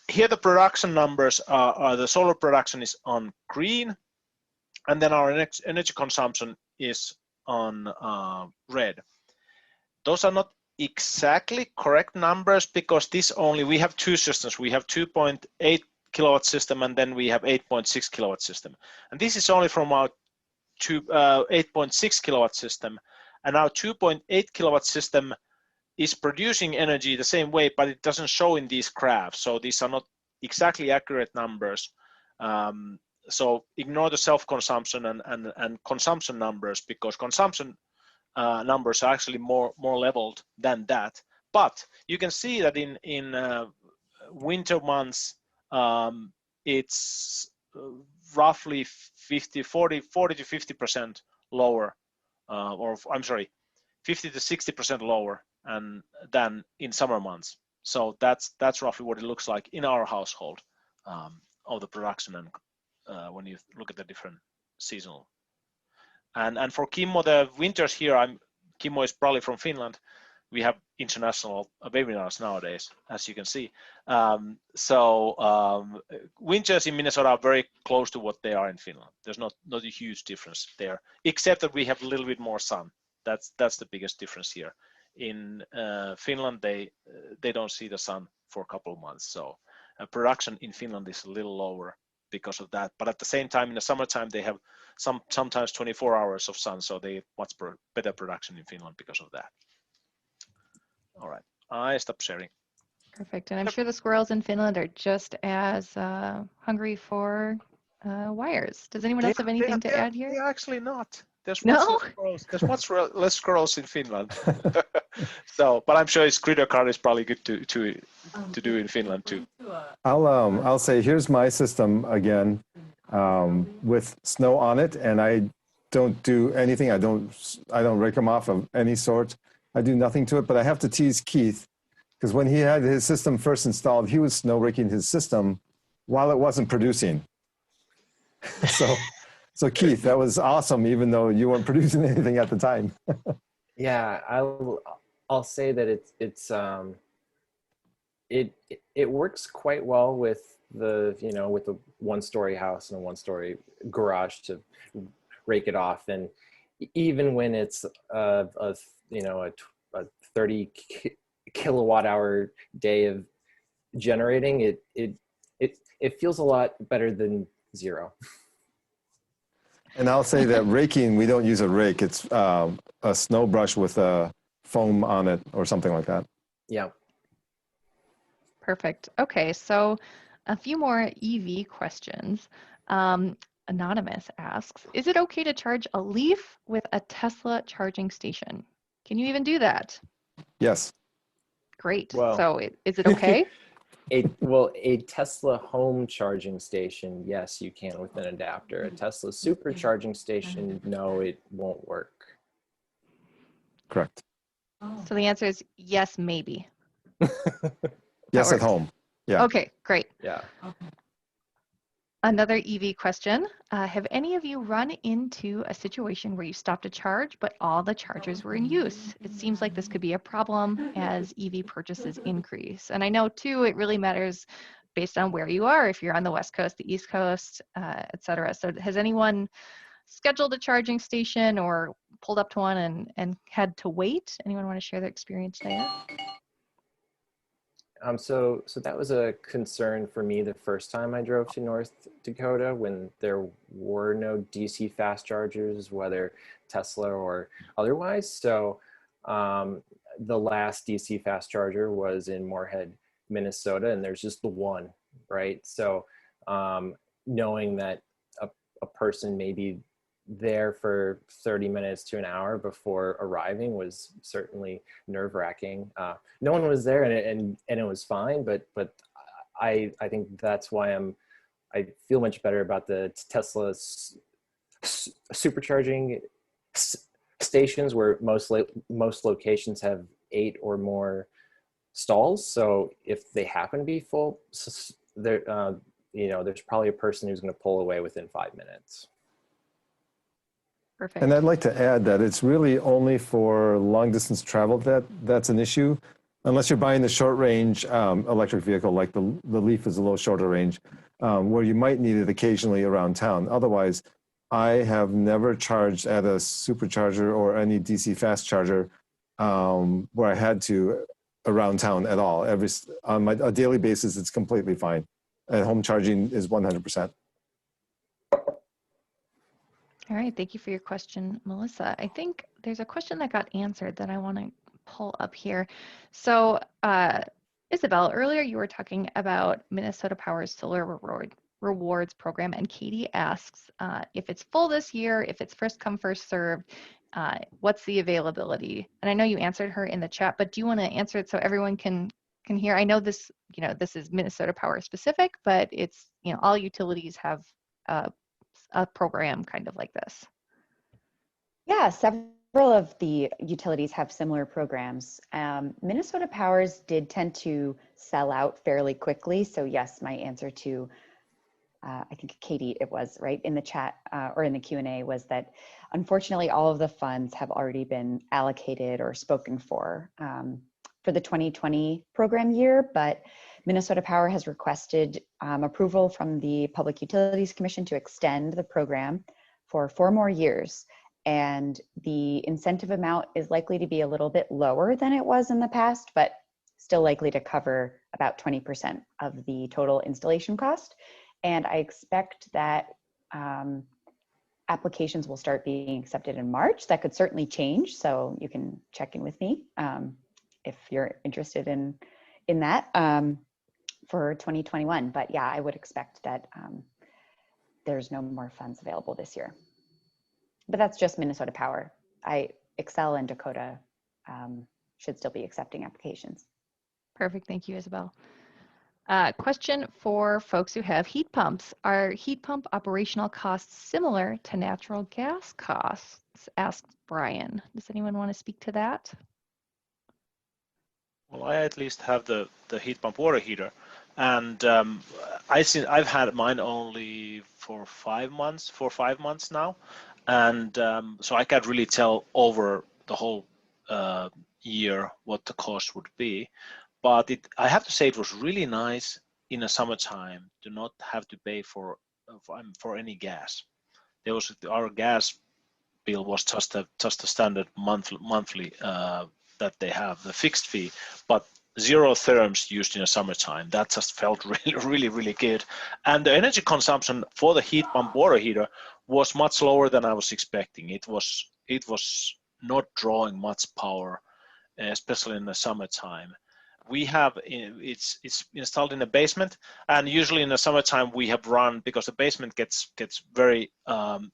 here the production numbers are the solar production is on green, and then our energy consumption is on red. Those are not exactly correct numbers because we have two systems. We have 2.8 kilowatt system and then we have 8.6 kilowatt system. And this is only from our 8.6 kilowatt system. And our 2.8 kilowatt system is producing energy the same way, but it doesn't show in these graphs. So these are not exactly accurate numbers. So ignore the self-consumption and consumption numbers because consumption numbers are actually more leveled than that. But you can see that in winter months, it's roughly 40 to 50% lower, or I'm sorry, 50 to 60% lower than in summer months. So that's roughly what it looks like in our household of the production and when you look at the different seasonal. And for Kimmo, the winters here, Kimmo is probably from Finland. We have international webinars nowadays, as you can see. Winters in Minnesota are very close to what they are in Finland. There's not a huge difference there, except that we have a little bit more sun. That's the biggest difference here. In Finland, they don't see the sun for a couple of months. So production in Finland is a little lower because of that. But at the same time, in the summertime, they have sometimes 24 hours of sun. So they have much better production in Finland because of that. All right, I stop sharing. Perfect. And I'm sure the squirrels in Finland are just as hungry for wires. Does anyone else have anything to add here? They're actually not. There's much less squirrels in Finland. So, but I'm sure it's critter card is probably good to do in Finland too. I'll say here's my system again with snow on it, and I don't do anything. I don't rake them off of any sort. I do nothing to it, but I have to tease Keith because when he had his system first installed, he was snow raking his system while it wasn't producing. So Keith, that was awesome, even though you weren't producing anything at the time. Yeah, I'll say that it works quite well with with a one-story house and a one-story garage to rake it off, and even when it's a 30 kilowatt hour day of generating, it feels a lot better than 0. And I'll say that raking, we don't use a rake. It's a snow brush with a foam on it or something like that. Yeah. Perfect. Okay, so a few more EV questions. Anonymous asks, is it okay to charge a Leaf with a Tesla charging station? Can you even do that? Yes. Great. Well, So is it okay? A Tesla home charging station, yes, you can with an adapter. A Tesla supercharging station, no, it won't work. Correct. So the answer is yes, maybe. Yes, at works. home. Yeah. Okay, great. Yeah. Another EV question. Have any of you run into a situation where you stopped a charge, but all the chargers were in use? It seems like this could be a problem as EV purchases increase. And I know too, it really matters based on where you are, if you're on the West Coast, the East Coast, et cetera. So has anyone scheduled a charging station or pulled up to one and had to wait? Anyone want to share their experience there? So that was a concern for me the first time I drove to North Dakota when there were no DC fast chargers, whether Tesla or otherwise. So the last DC fast charger was in Moorhead, Minnesota, and there's just the one, right? So knowing that a person may be there for 30 minutes to an hour before arriving was certainly nerve-wracking. No one was there, and it was fine. But I think that's why I feel much better about the Tesla supercharging stations, where most locations have 8 or more stalls. So if they happen to be full, there there's probably a person who's going to pull away within 5 minutes. Perfect. And I'd like to add that it's really only for long distance travel that's an issue. Unless you're buying the short range electric vehicle, like the Leaf is a little shorter range, where you might need it occasionally around town. Otherwise, I have never charged at a supercharger or any DC fast charger where I had to around town at all. On a daily basis, it's completely fine. At home charging is 100%. All right, thank you for your question, Melissa. I think there's a question that got answered that I want to pull up here. So, Isabel, earlier you were talking about Minnesota Power's Solar Rewards program, and Katie asks if it's full this year, if it's first come, first served, what's the availability? And I know you answered her in the chat, but do you want to answer it so everyone can hear? I know this, this is Minnesota Power specific, but it's, all utilities have a program kind of like this. Yeah, several of the utilities have similar programs. Minnesota Powers did tend to sell out fairly quickly. So yes, my answer to, I think Katie, it was right in the chat or in the Q&A, was that unfortunately all of the funds have already been allocated or spoken for the 2020 program year, but Minnesota Power has requested approval from the Public Utilities Commission to extend the program for 4 more years. And the incentive amount is likely to be a little bit lower than it was in the past, but still likely to cover about 20% of the total installation cost. And I expect that applications will start being accepted in March. That could certainly change, so you can check in with me if you're interested in that. For 2021, but yeah, I would expect that there's no more funds available this year. But that's just Minnesota Power. Excel and Dakota should still be accepting applications. Perfect, thank you, Isabel. Question for folks who have heat pumps. Are heat pump operational costs similar to natural gas costs? Asked Brian. Does anyone want to speak to that? Well, I at least have the heat pump water heater, and I've had mine only for 5 months, 4 or 5 months now, and so I can't really tell over the whole year what the cost would be. But I have to say it was really nice in the summertime to not have to pay for any gas. Our gas bill was just a standard monthly that they have, the fixed fee, but zero therms used in the summertime. That just felt really good. And the energy consumption for the heat pump water heater was much lower than I was expecting. It was not drawing much power, especially in the summertime. We have, it's installed in the basement, and usually in the summertime we have run, because the basement gets very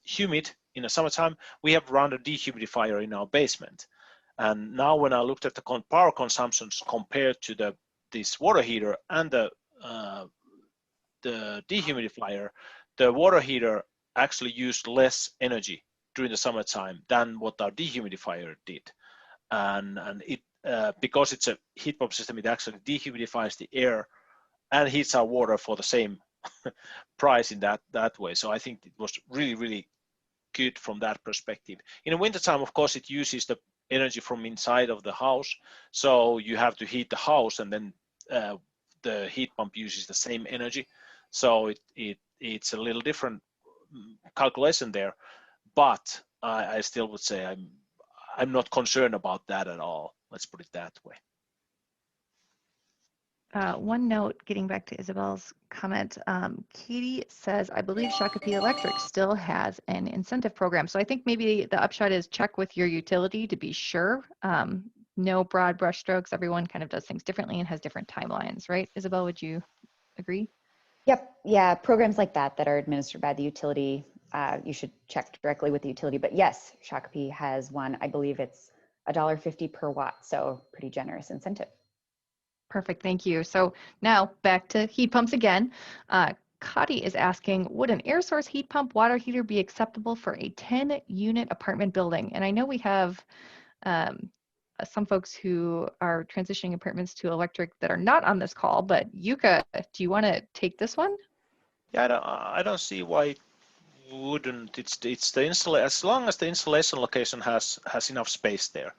humid in the summertime, we have run a dehumidifier in our basement. And now when I looked at the power consumptions compared to this water heater and the dehumidifier, the water heater actually used less energy during the summertime than what our dehumidifier did. And it because it's a heat pump system, it actually dehumidifies the air and heats our water for the same price in that way. So I think it was really good from that perspective. In the wintertime, of course, it uses the energy from inside of the house, so you have to heat the house, and then the heat pump uses the same energy, so it's a little different calculation there, but I still would say I'm not concerned about that at all. Let's put it that way. One note, getting back to Isabel's comment, Katie says, I believe Shakopee Electric still has an incentive program. So I think maybe the upshot is check with your utility to be sure. No broad brush strokes. Everyone kind of does things differently and has different timelines, right? Isabel, would you agree? Yep. Yeah. Programs like that are administered by the utility. You should check directly with the utility. But yes, Shakopee has one. I believe it's $1.50 per watt. So pretty generous incentive. Perfect, thank you. So now back to heat pumps again. Kati is asking, would an air source heat pump water heater be acceptable for a 10-unit apartment building? And I know we have some folks who are transitioning apartments to electric that are not on this call, but Yuka, do you want to take this one? Yeah, I don't see why it wouldn't. It's the installation, as long as the installation location has enough space there.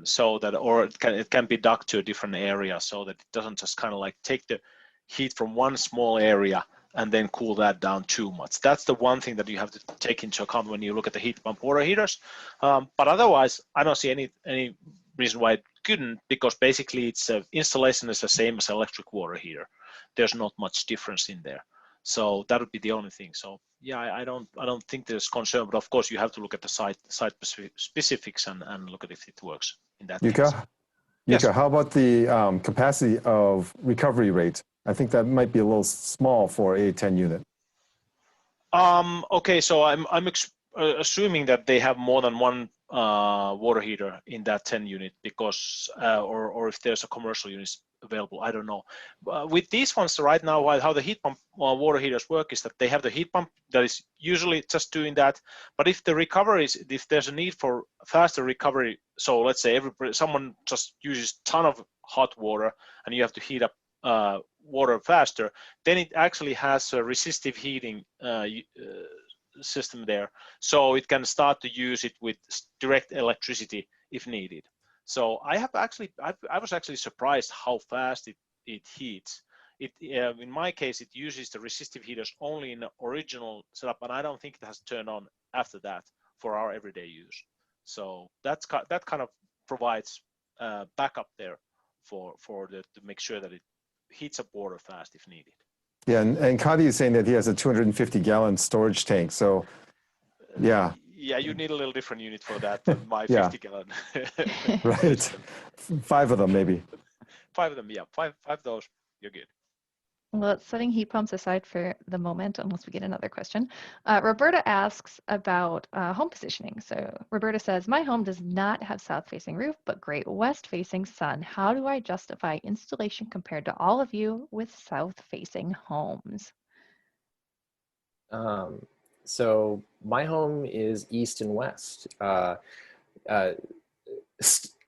So that, or it can be duct to a different area, so that it doesn't just kind of like take the heat from one small area and then cool that down too much. That's the one thing that you have to take into account when you look at the heat pump water heaters. But otherwise, I don't see any reason why it couldn't, because basically its installation is the same as electric water heater. There's not much difference in there. So that would be the only thing. So yeah, I don't think there's concern, but of course you have to look at the site specifics and look at if it works in that case. Yuka, Yes. how about the capacity of recovery rate? I think that might be a little small for a 10 unit. Okay, so I'm assuming that they have more than one water heater in that 10 unit, because or if there's a commercial unit available, I don't know. With these ones right now, how the heat pump water heaters work is that they have the heat pump that is usually just doing that. But if the recovery is, if there's a need for faster recovery, so let's say someone just uses a ton of hot water and you have to heat up water faster, then it actually has a resistive heating system there, so it can start to use it with direct electricity if needed. So I was actually surprised how fast it heats. In my case, it uses the resistive heaters only in the original setup, and I don't think it has turned on after that for our everyday use. So that kind of provides backup there to make sure that it heats up water fast if needed. Yeah, and Kati is saying that he has a 250-gallon storage tank. So, yeah. Yeah, you need a little different unit for that than my Yeah. 50-gallon. Right. 5 of them, maybe. 5 of them, yeah. Five of those, you're good. Well, setting heat pumps aside for the moment, unless we get another question, Roberta asks about home positioning. So Roberta says, my home does not have south-facing roof, but great west-facing sun. How do I justify installation compared to all of you with south-facing homes? So my home is east and west.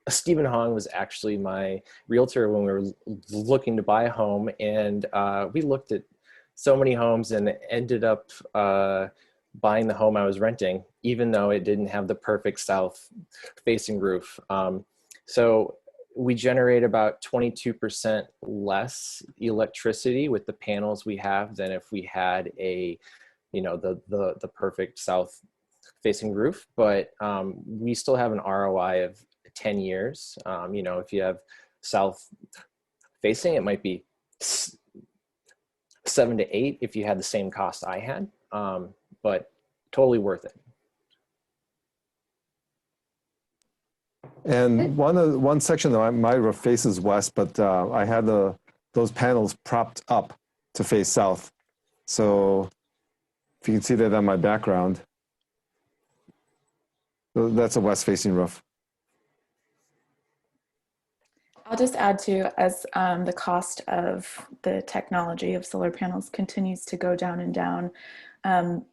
Stephen Hong was actually my realtor when we were looking to buy a home, and we looked at so many homes and ended up buying the home I was renting, even though it didn't have the perfect south-facing roof. So we generate about 22% less electricity with the panels we have than if we had a, the perfect south-facing roof, but we still have an ROI of 10 years. If you have south facing, it might be 7 to 8 if you had the same cost I had, but totally worth it. And one section of my roof faces west, but I had those panels propped up to face south. So if you can see that on my background, that's a west-facing roof. I'll just add to, as the cost of the technology of solar panels continues to go down and down,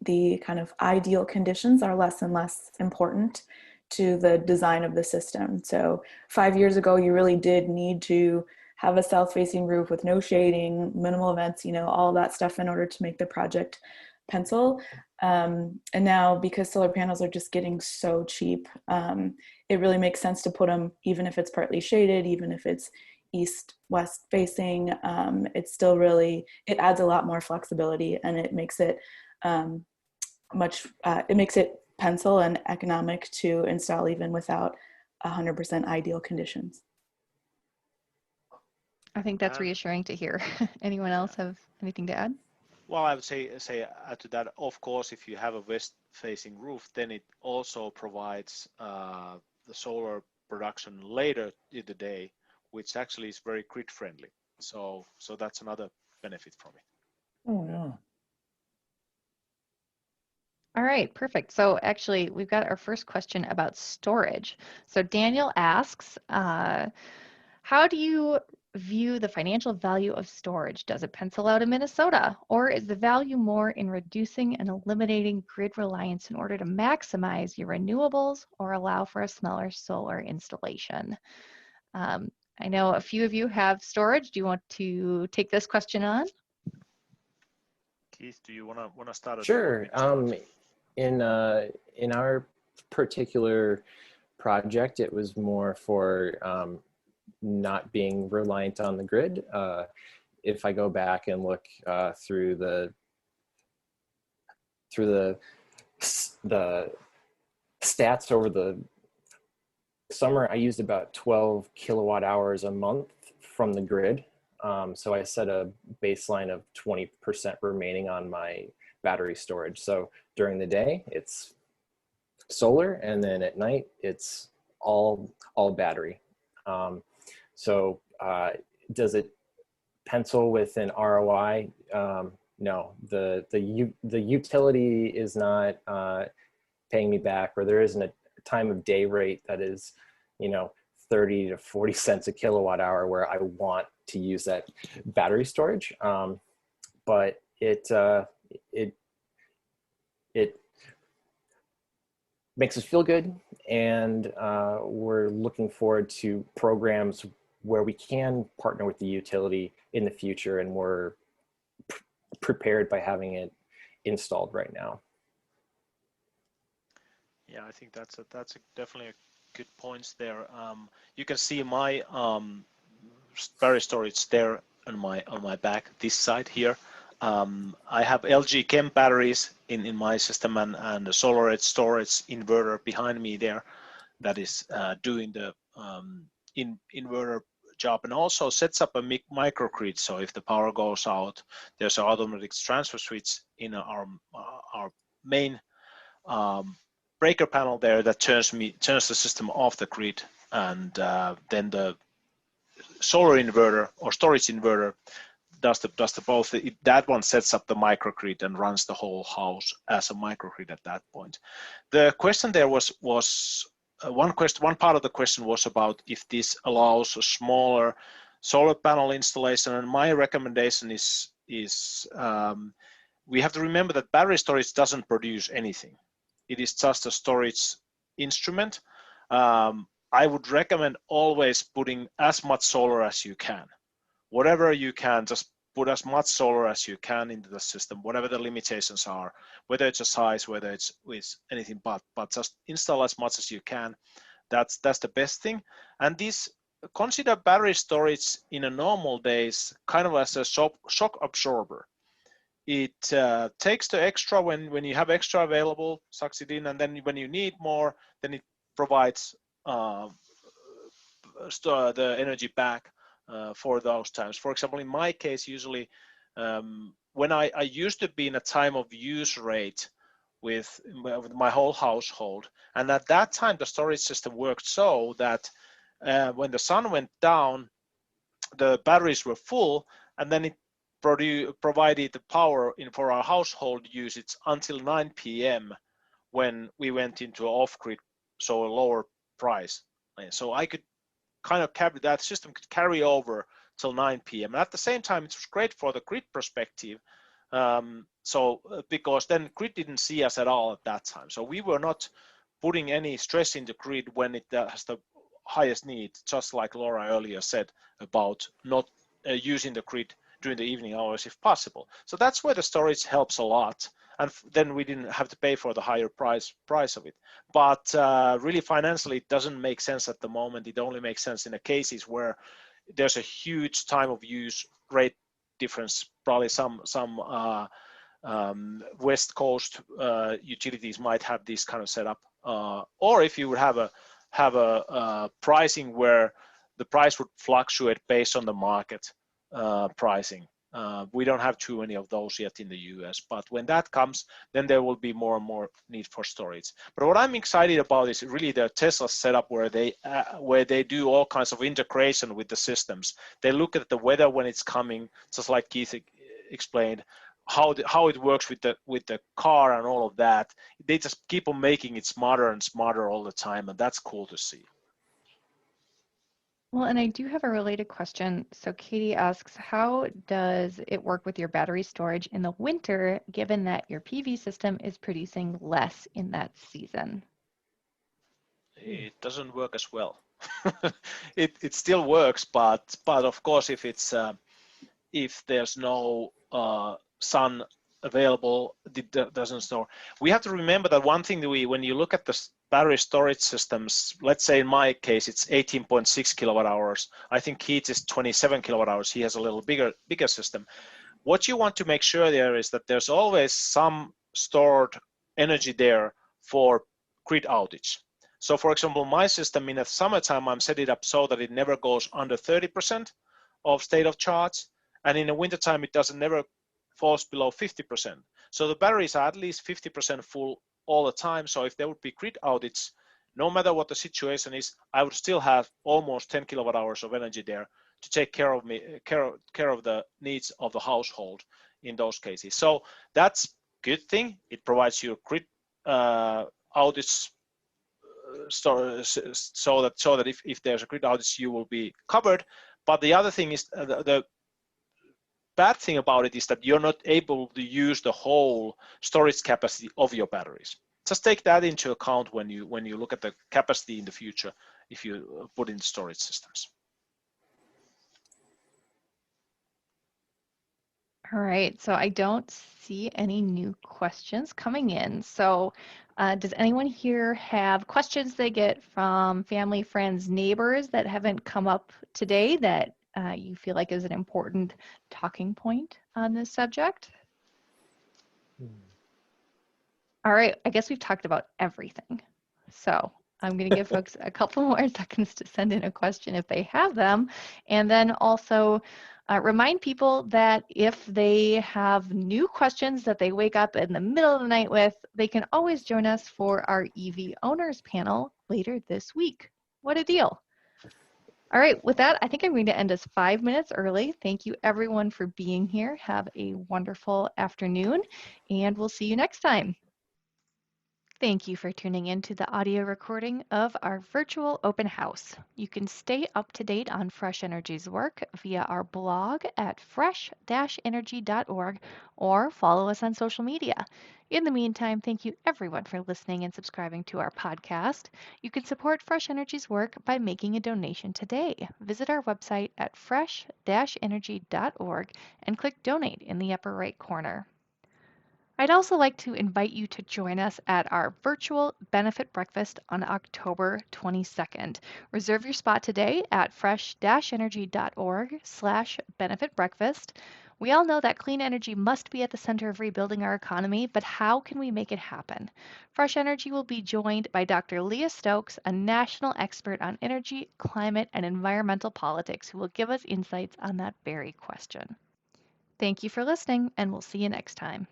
the kind of ideal conditions are less and less important to the design of the system. So 5 years ago, you really did need to have a south-facing roof with no shading, minimal vents, all that stuff in order to make the project pencil. And now, because solar panels are just getting so cheap, it really makes sense to put them, even if it's partly shaded, even if it's east-west facing. It's still really, it adds a lot more flexibility, and it makes it it makes it pencil and economic to install even without 100% ideal conditions. I think that's reassuring to hear. Anyone else have anything to add? Well, I would say add to that, of course, if you have a west-facing roof, then it also provides the solar production later in the day, which actually is very grid-friendly. So that's another benefit from it. Oh, yeah. All right, perfect. So actually, we've got our first question about storage. So Daniel asks, how do you view the financial value of storage? Does it pencil out in Minnesota? Or is the value more in reducing and eliminating grid reliance in order to maximize your renewables or allow for a smaller solar installation? I know a few of you have storage. Do you want to take this question on? Keith, do you want to start? Sure. In our particular project, it was more for not being reliant on the grid. If I go back and look through the stats over the summer, I used about 12 kilowatt hours a month from the grid. So I set a baseline of 20% remaining on my battery storage. So during the day, it's solar, and then at night, it's all battery. So does it pencil with an ROI? No, the utility is not paying me back, or there isn't a time of day rate that is, 30 to 40 cents a kilowatt hour where I want to use that battery storage. But it makes us feel good, and we're looking forward to programs where we can partner with the utility in the future, and we're prepared by having it installed right now. Yeah, I think that's definitely a good points there. You can see my battery storage there on my back, this side here. I have LG Chem batteries in my system, and the SolarEdge storage inverter behind me there that is doing the inverter job, and also sets up a microgrid. So if the power goes out, there's an automatic transfer switch in our main breaker panel there that turns the system off the grid, and then the solar inverter or storage inverter does the both. That one sets up the microgrid and runs the whole house as a microgrid at that point. The question there was one part of the question was about if this allows a smaller solar panel installation, and my recommendation is we have to remember that battery storage doesn't produce anything. It is just a storage instrument. I would recommend always putting as much solar as you can. Whatever you can, just put as much solar as you can into the system, whatever the limitations are, whether it's a size, whether it's with anything, but just install as much as you can. That's the best thing. And this, consider battery storage in a normal days kind of as a shock absorber. It takes the extra when you have extra available, sucks it in, and then when you need more, then it provides store the energy back for those times. For example, in my case, usually when I used to be in a time of use rate with my whole household, and at that time the storage system worked so that when the sun went down, the batteries were full, and then it provided the power for our household usage until 9 p.m. when we went into off-grid, so a lower price. And so I could kind of carry that system could carry over till 9 p.m. And at the same time, it was great for the grid perspective. Because then grid didn't see us at all at that time. So we were not putting any stress in the grid when it has the highest need, just like Laura earlier said about not using the grid during the evening hours if possible. So that's where the storage helps a lot. And then we didn't have to pay for the higher price of it. But really financially, it doesn't make sense at the moment. It only makes sense in the cases where there's a huge time of use rate difference. Probably some West Coast utilities might have this kind of setup, or if you would have a pricing where the price would fluctuate based on the market pricing. We don't have too many of those yet in the US, but when that comes, then there will be more and more need for storage. But what I'm excited about is really the Tesla setup where they do all kinds of integration with the systems. They look at the weather when it's coming, just like Keith explained, how it works with the car and all of that. They just keep on making it smarter and smarter all the time, and that's cool to see. Well, and I do have a related question. So Katie asks, how does it work with your battery storage in the winter, given that your PV system is producing less in that season? It doesn't work as well. It still works, but of course, if there's no sun available, it doesn't store. We have to remember that one thing that when you look at the battery storage systems, let's say in my case, it's 18.6 kilowatt hours. I think Keith is 27 kilowatt hours. He has a little bigger system. What you want to make sure there is that there's always some stored energy there for grid outage. So for example, my system in the summertime, I'm set it up so that it never goes under 30% of state of charge. And in the wintertime, it never falls below 50%. So the batteries are at least 50% full all the time. So if there would be grid outage, no matter what the situation is, I would still have almost 10 kilowatt hours of energy there to take care of the needs of the household in those cases. So that's a good thing. It provides you grid outage so that if there's a grid outage, you will be covered. But the other thing is the bad thing about it is that you're not able to use the whole storage capacity of your batteries. Just take that into account when you look at the capacity in the future if you put in storage systems. All right, so I don't see any new questions coming in. So does anyone here have questions they get from family, friends, neighbors that haven't come up today that you feel like is an important talking point on this subject? All right, I guess we've talked about everything. So I'm going to give folks a couple more seconds to send in a question if they have them. And then also remind people that if they have new questions that they wake up in the middle of the night with, they can always join us for our EV Owners panel later this week. What a deal. All right, with that, I think I'm going to end us 5 minutes early. Thank you everyone for being here. Have a wonderful afternoon, and we'll see you next time. Thank you for tuning in to the audio recording of our virtual open house. You can stay up to date on Fresh Energy's work via our blog at fresh-energy.org or follow us on social media. In the meantime, thank you everyone for listening and subscribing to our podcast. You can support Fresh Energy's work by making a donation today. Visit our website at fresh-energy.org and click Donate in the upper right corner. I'd also like to invite you to join us at our virtual benefit breakfast on October 22nd. Reserve your spot today at fresh-energy.org/benefit breakfast. We all know that clean energy must be at the center of rebuilding our economy, but how can we make it happen? Fresh Energy will be joined by Dr. Leah Stokes, a national expert on energy, climate, and environmental politics, who will give us insights on that very question. Thank you for listening, and we'll see you next time.